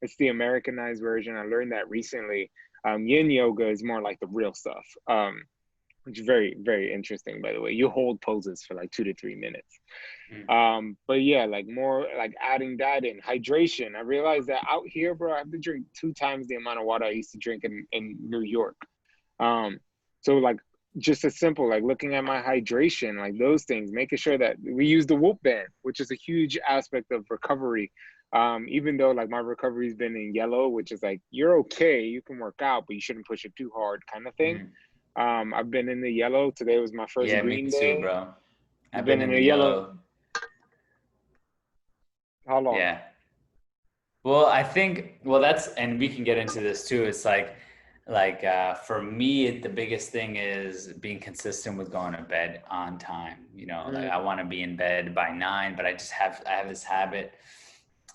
It's the Americanized version. I learned that recently. Yin yoga is more like the real stuff. which is very, very interesting, by the way. You hold poses for like 2 to 3 minutes. Mm. But yeah, like more like adding that in hydration. I realized that out here, bro, I have to drink 2 times the amount of water I used to drink in New York. Um, so like just as simple, like looking at my hydration, like those things, making sure that we use the Whoop band, which is a huge aspect of recovery. Even though like my recovery's been in yellow, which is like you're okay, you can work out, but you shouldn't push it too hard, kind of thing. Mm. I've been in the yellow. Today was my first Yeah, me green too, day. bro. You've I've been been in in the the yellow yellow. how long? Yeah. Well, I think, well, that's, and we can get into this too. It's for me, the biggest thing is being consistent with going to bed on time. You know, like Mm, I want to be in bed by 9, but I have this habit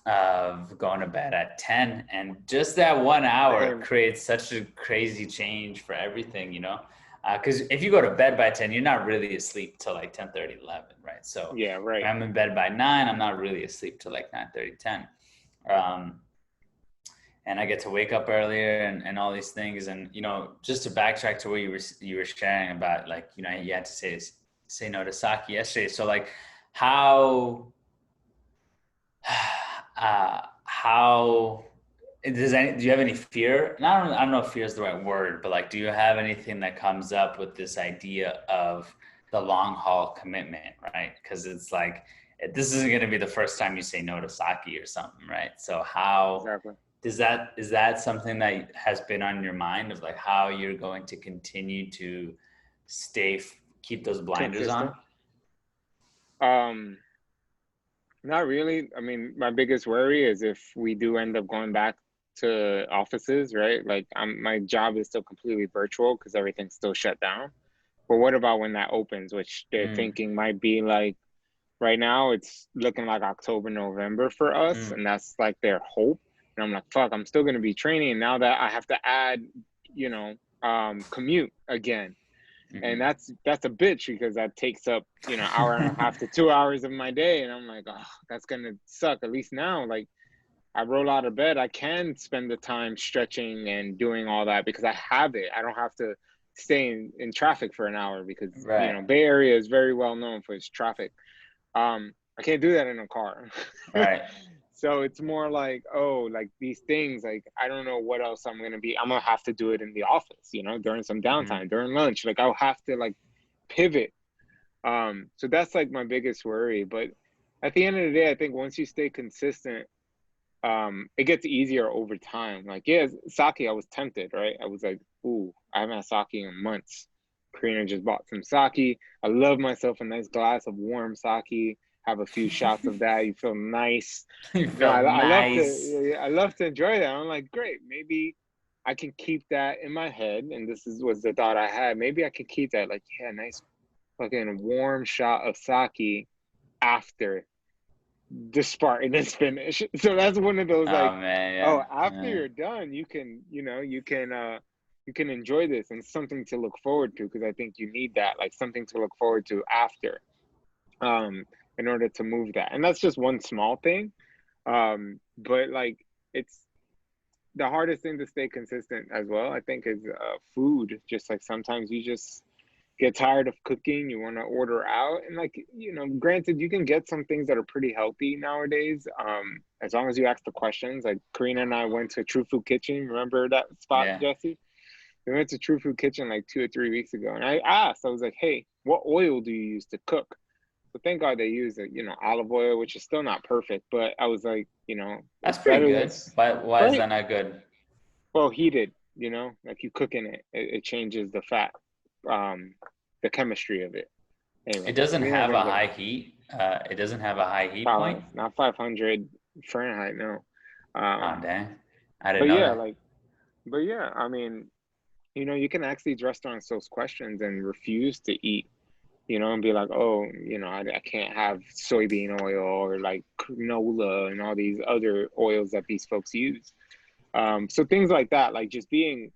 of going to bed at 10, and just that 1 hour same. creates such a crazy change for everything, you know? Because if you go to bed by 10, you're not really asleep till like 10:30, 11, right? So Yeah, if right. I'm in bed by 9, I'm not really asleep till like 9:30, 10. Um, and I get to wake up earlier and all these things. And, you know, just to backtrack to what you were sharing about, like, you know, you had to say no to sake yesterday. So like how, how do you have any fear? And I don't know if fear is the right word, but like, do you have anything that comes up with this idea of the long haul commitment, right? Because it's like, this isn't going to be the first time you say no to sake or something, right? So how Exactly. is that something that has been on your mind of like how you're going to continue to keep those blinders on? Consistent. Um, Not really. I mean, my biggest worry is if we do end up going back to offices, right? Like, my job is still completely virtual because everything's still shut down. But what about when that opens, which they're Mm, thinking might be like right now, it's looking like October, November for us, mm, and that's like their hope. And I'm like, fuck, I'm still gonna be training now that I have to add, you know, commute again. And mm-hmm. that's a bitch because that takes up, hour and a half to 2 hours of my day. And I'm like, oh, that's gonna suck. At least now, like I roll out of bed, I can spend the time stretching and doing all that because I have it. I don't have to stay in traffic for an hour because Right, Bay Area is very well known for its traffic. I can't do that in a car. right. So it's more like, oh, like these things, like I don't know what else I'm gonna have to do it in the office, during some Mm-hmm. downtime, during lunch. Like I'll have to like pivot. So that's like my biggest worry. But at the end of the day, I think once you stay consistent, it gets easier over time. Like, yeah, sake, I was tempted, right? I was like, ooh, I haven't had sake in months. Karina just bought some sake. I love myself a nice glass of warm sake. Have a few shots of that. You feel nice. You You know, felt nice. I love to enjoy that. I'm like, great, maybe I can keep that in my head. And this was the thought I had. Maybe I could keep that, like, yeah, nice fucking warm shot of sake after the Spartan is finished. So that's one of those Oh like, man, oh, yeah, after yeah. you're done, you can enjoy this and something to look forward to because I think you need that, like something to look forward to after, um, in order to move that. And that's just one small thing. But like it's the hardest thing to stay consistent as well, I think, is food. Just like sometimes you just get tired of cooking, you want to order out. And like, granted, you can get some things that are pretty healthy nowadays, as long as you ask the questions. Like Karina and I went to True Food Kitchen. Remember that spot, Yeah. Jesse? We went to True Food Kitchen like 2 or 3 weeks ago. And I asked, I was like, hey, what oil do you use to cook? So thank God they use it, olive oil, which is still not perfect, but I was like, That's it's pretty better than, good. Why is right? that not good? Well, heated, like you cook in it changes the fat, um, the chemistry of it. It Anyway, doesn't we're not have gonna a get high it. heat. It doesn't have a high heat point. Tolerance, not 500 Fahrenheit, no. Oh, Um, dang. I didn't but know yeah, that. like, but yeah, I mean, you can ask these restaurants those questions and refuse to eat, and be like, oh, I can't have soybean oil or like canola and all these other oils that these folks use. So things like that, like just being,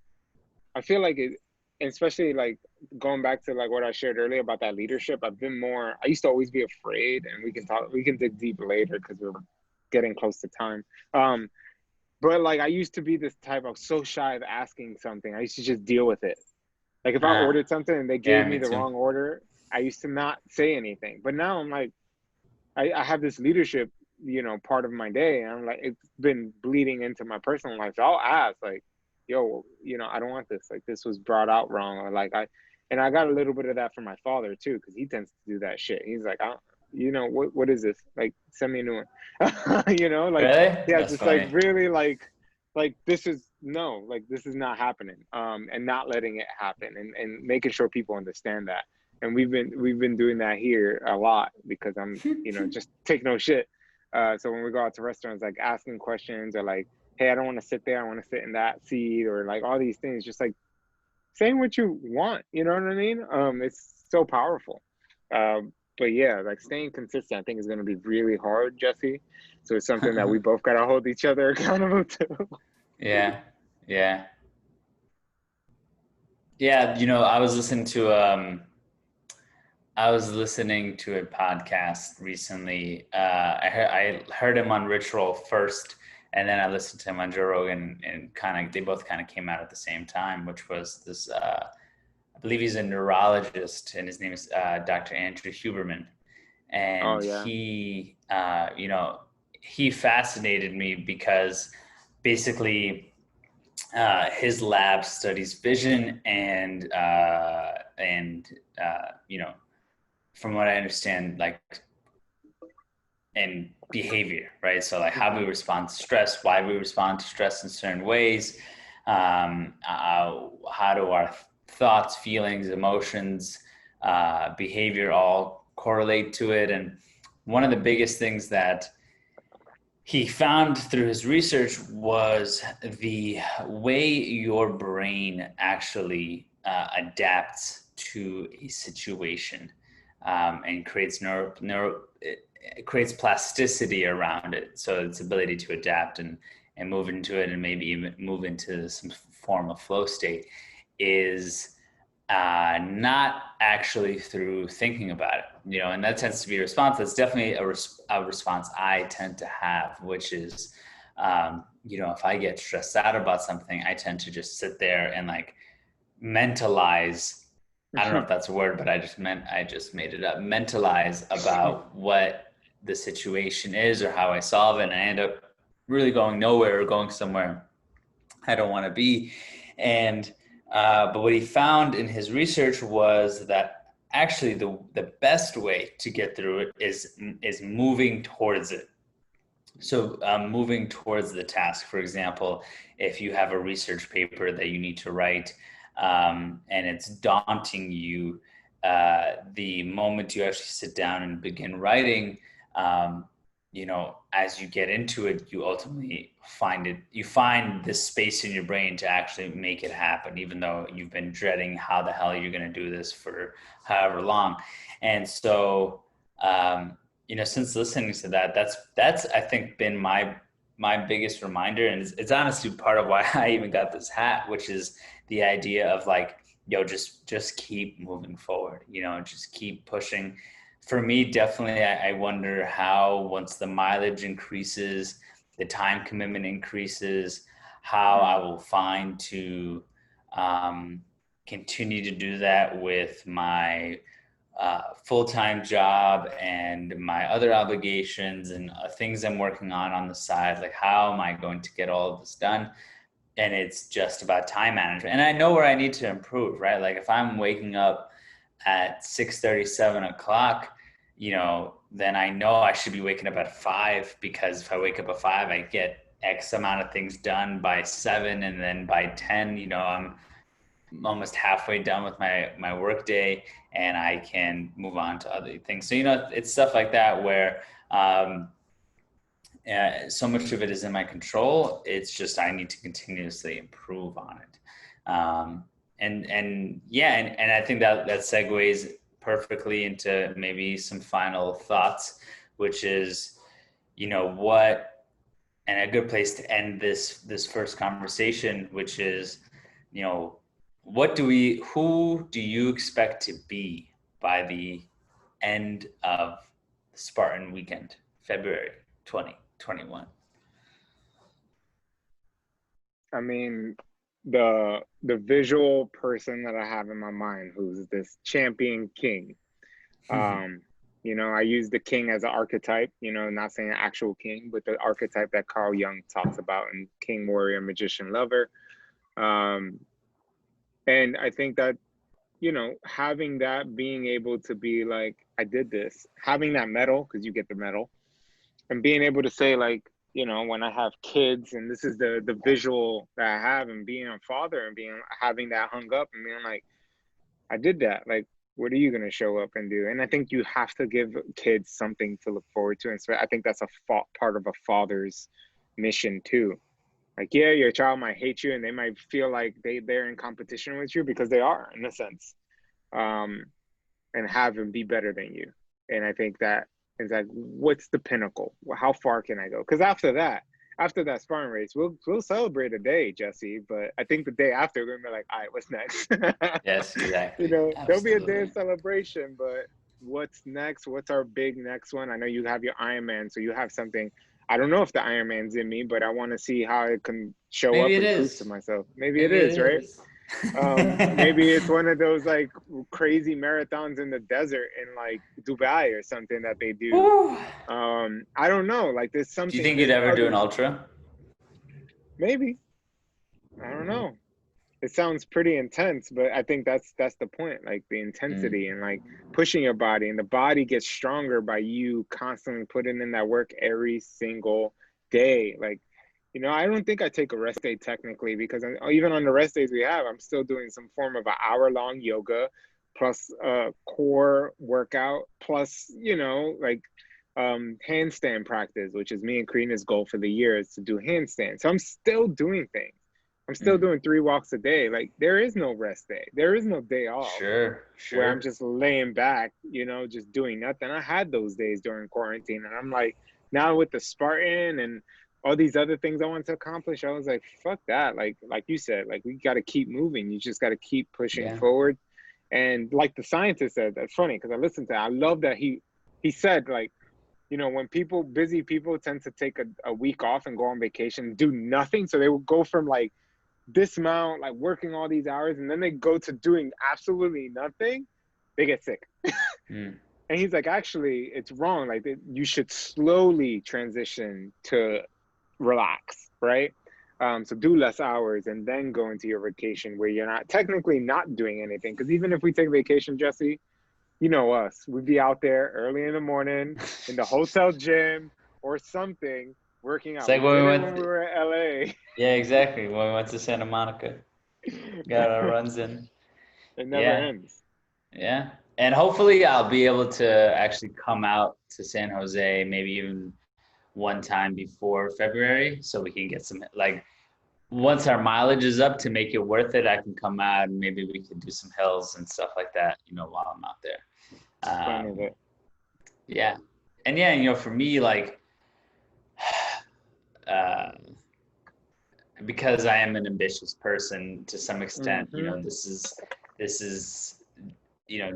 I feel like it, especially like going back to like what I shared earlier about that leadership. I used to always be afraid, and we can dig deep later because we're getting close to time. Um, but like I used to be this type of so shy of asking something. I used to just deal with it. Like if I ordered something and they Yeah, gave me me the too. wrong order, I used to not say anything. But now I'm like, I have this leadership, part of my day. And I'm like, it's been bleeding into my personal life. So I'll ask, like, yo, I don't want this. Like, this was brought out wrong. Or like, and I got a little bit of that from my father too, because he tends to do that shit. He's like, what is this? Like, send me a new one. Like, Really? yeah, That's just like funny. really like this is no, like this is not happening. And not letting it happen and making sure people understand that. And we've been doing that here a lot because I'm just take no shit. So when we go out to restaurants, like asking questions or like, hey, I don't want to sit there, I want to sit in that seat, or like all these things, just like saying what you want, you know what I mean? It's so powerful. But yeah, like staying consistent, I think is going to be really hard, Jesse. So it's something that we both got to hold each other accountable to. Yeah, yeah, yeah. I was listening to a podcast recently. I heard him on Ritual first, and then I listened to him on Joe Rogan, and they both kind of came out at the same time, which was this. I believe he's a neurologist, and his name is Dr. Andrew Huberman, Oh and yeah. he fascinated me because basically his lab studies vision and from what I understand, like and behavior, right? So like how we Hmm. respond to stress, why we respond to stress in certain ways, how do our thoughts, feelings, emotions, behavior all correlate to it. And one of the biggest things that he found through his research was the way your brain actually adapts to a situation and creates it creates plasticity around it. So its ability to adapt and move into it and maybe even move into some form of flow state is not actually through thinking about it, and that tends to be a response. That's definitely a response I tend to have, which is, if I get stressed out about something, I tend to just sit there and like mentalize. I don't know if that's a word, but I just made it up. Mentalize about what the situation is or how I solve it, and I end up really going nowhere or going somewhere I don't want to be. And but what he found in his research was that actually the best way to get through it is moving towards it. So moving towards the task. For example, if you have a research paper that you need to write and it's daunting you, the moment you actually sit down and begin writing, um, as you get into it, you ultimately you find this space in your brain to actually make it happen, even though you've been dreading how the hell you're going to do this for however long. And so, since listening to that, that's I think been my biggest reminder, and it's honestly part of why I even got this hat, which is the idea of like, yo, just keep moving forward, just keep pushing. For me, definitely, I wonder how once the mileage increases, the time commitment increases, how I Mm. will find to um, continue to do that with my full-time job and my other obligations and things I'm working on the side. Like, how am I going to get all of this done? And it's just about time management. And I know where I need to improve, right? Like if I'm waking up at 6:30, 7 o'clock, then I know I should be waking up at 5, because if I wake up at 5, I get X amount of things done by 7, and then by 10, I'm almost halfway done with my work day, and I can move on to other things. So it's stuff like that where so much of it is in my control. It's just I need to continuously improve on it. And yeah, and I think that segues perfectly into maybe some final thoughts, which is, what, and a good place to end this first conversation, which is, you know, who do you expect to be by the end of Spartan weekend, February 2021? I mean, the visual person that I have in my mind who's this champion king. Um, I use the king as an archetype, not saying actual king, but the archetype that Carl Jung talks about in King, Warrior, Magician, Lover. Um, and I think that, having that, being able to be like, I did this, having that medal, because you get the medal, and being able to say, like, when I have kids, and this is the visual that I have, and being a father and having that hung up and being like, I did that. Like, what are you going to show up and do? And I think you have to give kids something to look forward to. And so I think that's a part of a father's mission too. Like, yeah, your child might hate you and they might feel like they're in competition with you, because they are, in a sense, and have them be better than you. And I think that is like, what's the pinnacle? How far can I go? Because after that Spartan race, we'll celebrate a day, Jesse. But I think the day after, we're gonna be like, all right, what's next? Yes, exactly. There'll be a day Absolutely. of celebration, but what's next? What's our big next one? I know you have your Ironman, so you have something. I don't know if the Ironman's in me, but I want to see how it can show Maybe up it and prove to is. myself. Maybe it Maybe it is, right? is. Maybe it's one of those like crazy marathons in the desert in like Dubai or something that they do. Woo. I don't know. Like Do you think you'd there's ever do other, an ultra? maybe. I don't know. It sounds pretty intense, but I think that's the point, like the Mm. intensity and like pushing your body, and the body gets stronger by you constantly putting in that work every single day. Like, I don't think I take a rest day technically, because even on the rest days we have, I'm still doing some form of an hour-long yoga plus a core workout plus, like handstand practice, which is me and Karina's goal for the year, is to do handstands. So I'm still doing things. I'm still Mm. doing 3 walks a day. Like, there is no rest day. There is no day off Sure, where I'm sure. just laying back, just doing nothing. I had those days during quarantine, and I'm like, now with the Spartan and all these other things I want to accomplish, I was like, fuck that. Like you said, like, we got to keep moving. You just got to keep pushing Yeah. forward. And like the scientist said, that's funny because I listened to it. I love that he said, like, when busy people tend to take a week off and go on vacation, do nothing. So they will go from like this amount, like working all these hours, and then they go to doing absolutely nothing, they get sick. Mm. And he's like, actually, it's wrong. Like, you should slowly transition to relax, right? So do less hours and then go into your vacation where you're not technically not doing anything. Because even if we take vacation, Jesse, you know us, we'd be out there early in the morning in the hotel gym or something working It's out. like We when we did it when went. we were at LA. Yeah, exactly. When we went to Santa Monica, got our runs in. It never Yeah, ends. yeah. And hopefully I'll be able to actually come out to San Jose, maybe even one time before February, so we can get some, like, once our mileage is up to make it worth it, I can come out and maybe we can do some hills and stuff like that, while I'm out there. Fun of Um, it. yeah. And yeah, for me, like, uh, because I am an ambitious person to some extent, Mm-hmm. this is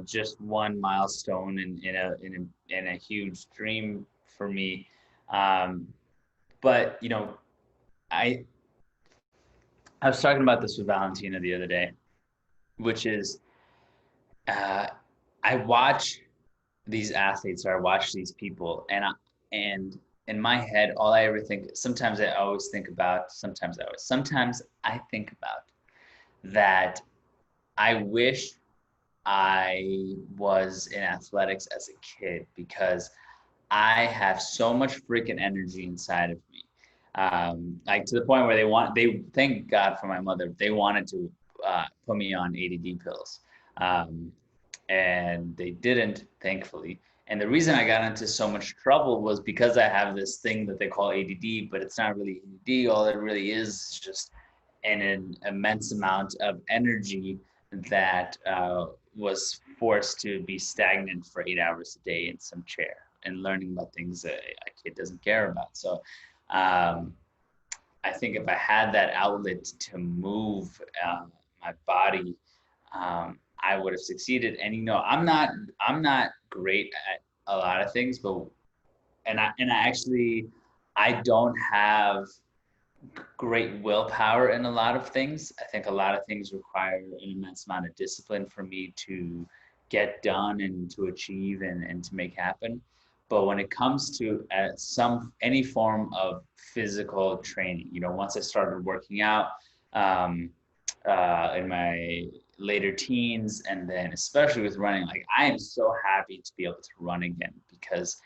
just one milestone in a huge dream for me. But I I was talking about this with Valentina the other day, which is uh, I watch these athletes, or I watch these people, and in my head, all I ever think, sometimes I always think about, sometimes I think about that I wish I was in athletics as a kid, because I have so much freaking energy inside of me. Like, to the point where they thank God for my mother. They wanted to put me on ADD pills. Um, and they didn't, thankfully. And the reason I got into so much trouble was because I have this thing that they call ADD, but it's not really ADD. All it really is just an immense amount of energy that was forced to be stagnant for 8 hours a day in some chair and learning about things that a kid doesn't care about. So I think if I had that outlet to move my body, I would have succeeded. And I'm not great at a lot of things, but I don't have great willpower in a lot of things. I think a lot of things require an immense amount of discipline for me to get done and to achieve and to make happen. But when it comes to any form of physical training, you know, once I started working out um, in my later teens, and then especially with running, like I am so happy to be able to run again because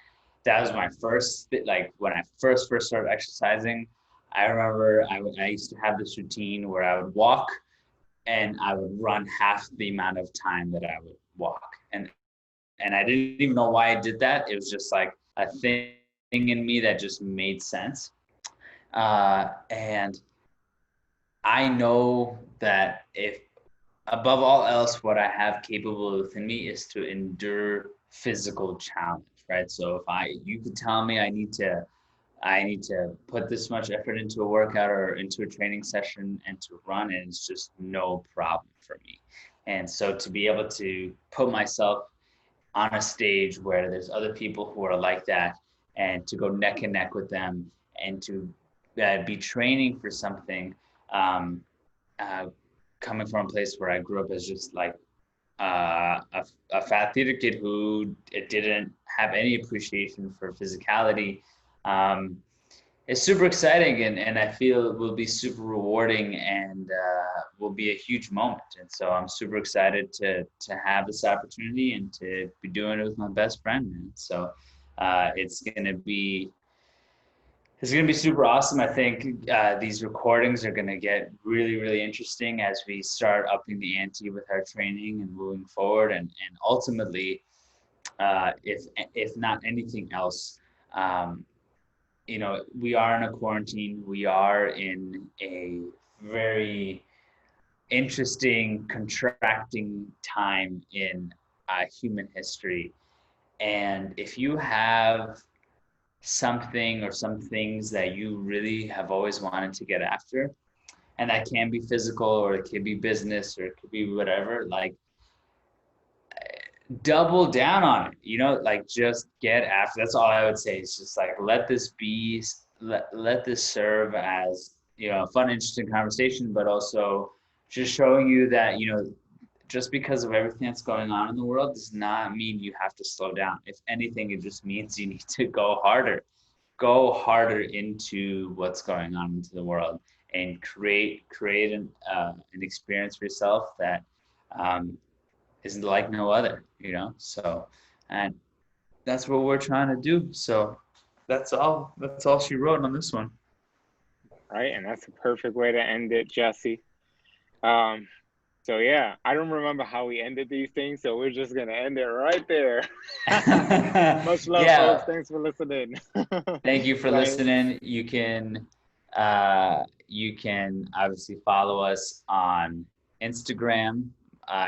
that was my first, like when I first started exercising. I remember I used to have this routine where I would walk and I would run half the amount of time that I would walk. And I didn't even know why I did that. It was just like a thing in me that just made sense. And I know that if above all else, what I have capable within me is to endure physical challenge, right? So you could tell me I need to put this much effort into a workout or into a training session and to run, and it's just no problem for me. And so to be able to put myself on a stage where there's other people who are like that, and to go neck and neck with them, and to be training for something, um, uh, coming from a place where I grew up as just like a fat theater kid who didn't have any appreciation for physicality. Um, it's super exciting, and I feel it will be super rewarding, and will be a huge moment. And so I'm super excited to have this opportunity and to be doing it with my best friend. And so it's gonna be super awesome. I think these recordings are gonna get really interesting as we start upping the ante with our training and moving forward, and ultimately, if not anything else, um, you know, we are in a quarantine. We are in a very interesting, contracting time in human history. And if you have something or some things that you really have always wanted to get after, and that can be physical or it could be business or it could be whatever, like double down on it, you know, like just get after. That's all I would say. It's just like let this serve as, you know, a fun, interesting conversation, but also just showing you that, you know, just because of everything that's going on in the world does not mean you have to slow down. If anything, it just means you need to go harder into what's going on into the world, and create an experience for yourself that um, is like no other, you know? So, and that's what we're trying to do. So that's all she wrote on this one. Right? And that's a perfect way to end it, Jesse. Um, so yeah, I don't remember how we ended these things, so we're just gonna end it right there. Much love, folks. Yeah. Thanks for listening. Thank you for Right, listening. You can obviously follow us on Instagram.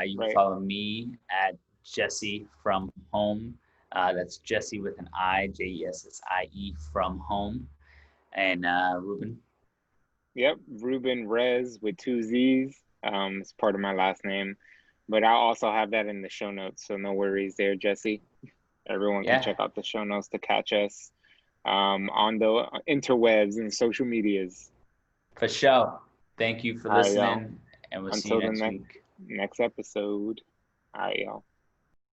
You can right. follow me at Jesse from home. That's Jesse with an I, Jessie from home. And Ruben. Yep, Ruben Rez with two Z's. It's part of my last name, but I'll also have that in the show notes, so no worries there, Jesse. Everyone can Yeah, check out the show notes to catch us on the interwebs and social medias. for sure. Thank you for All right, y'all. listening, and we'll see you Until the next next week. next episode. All right, y'all.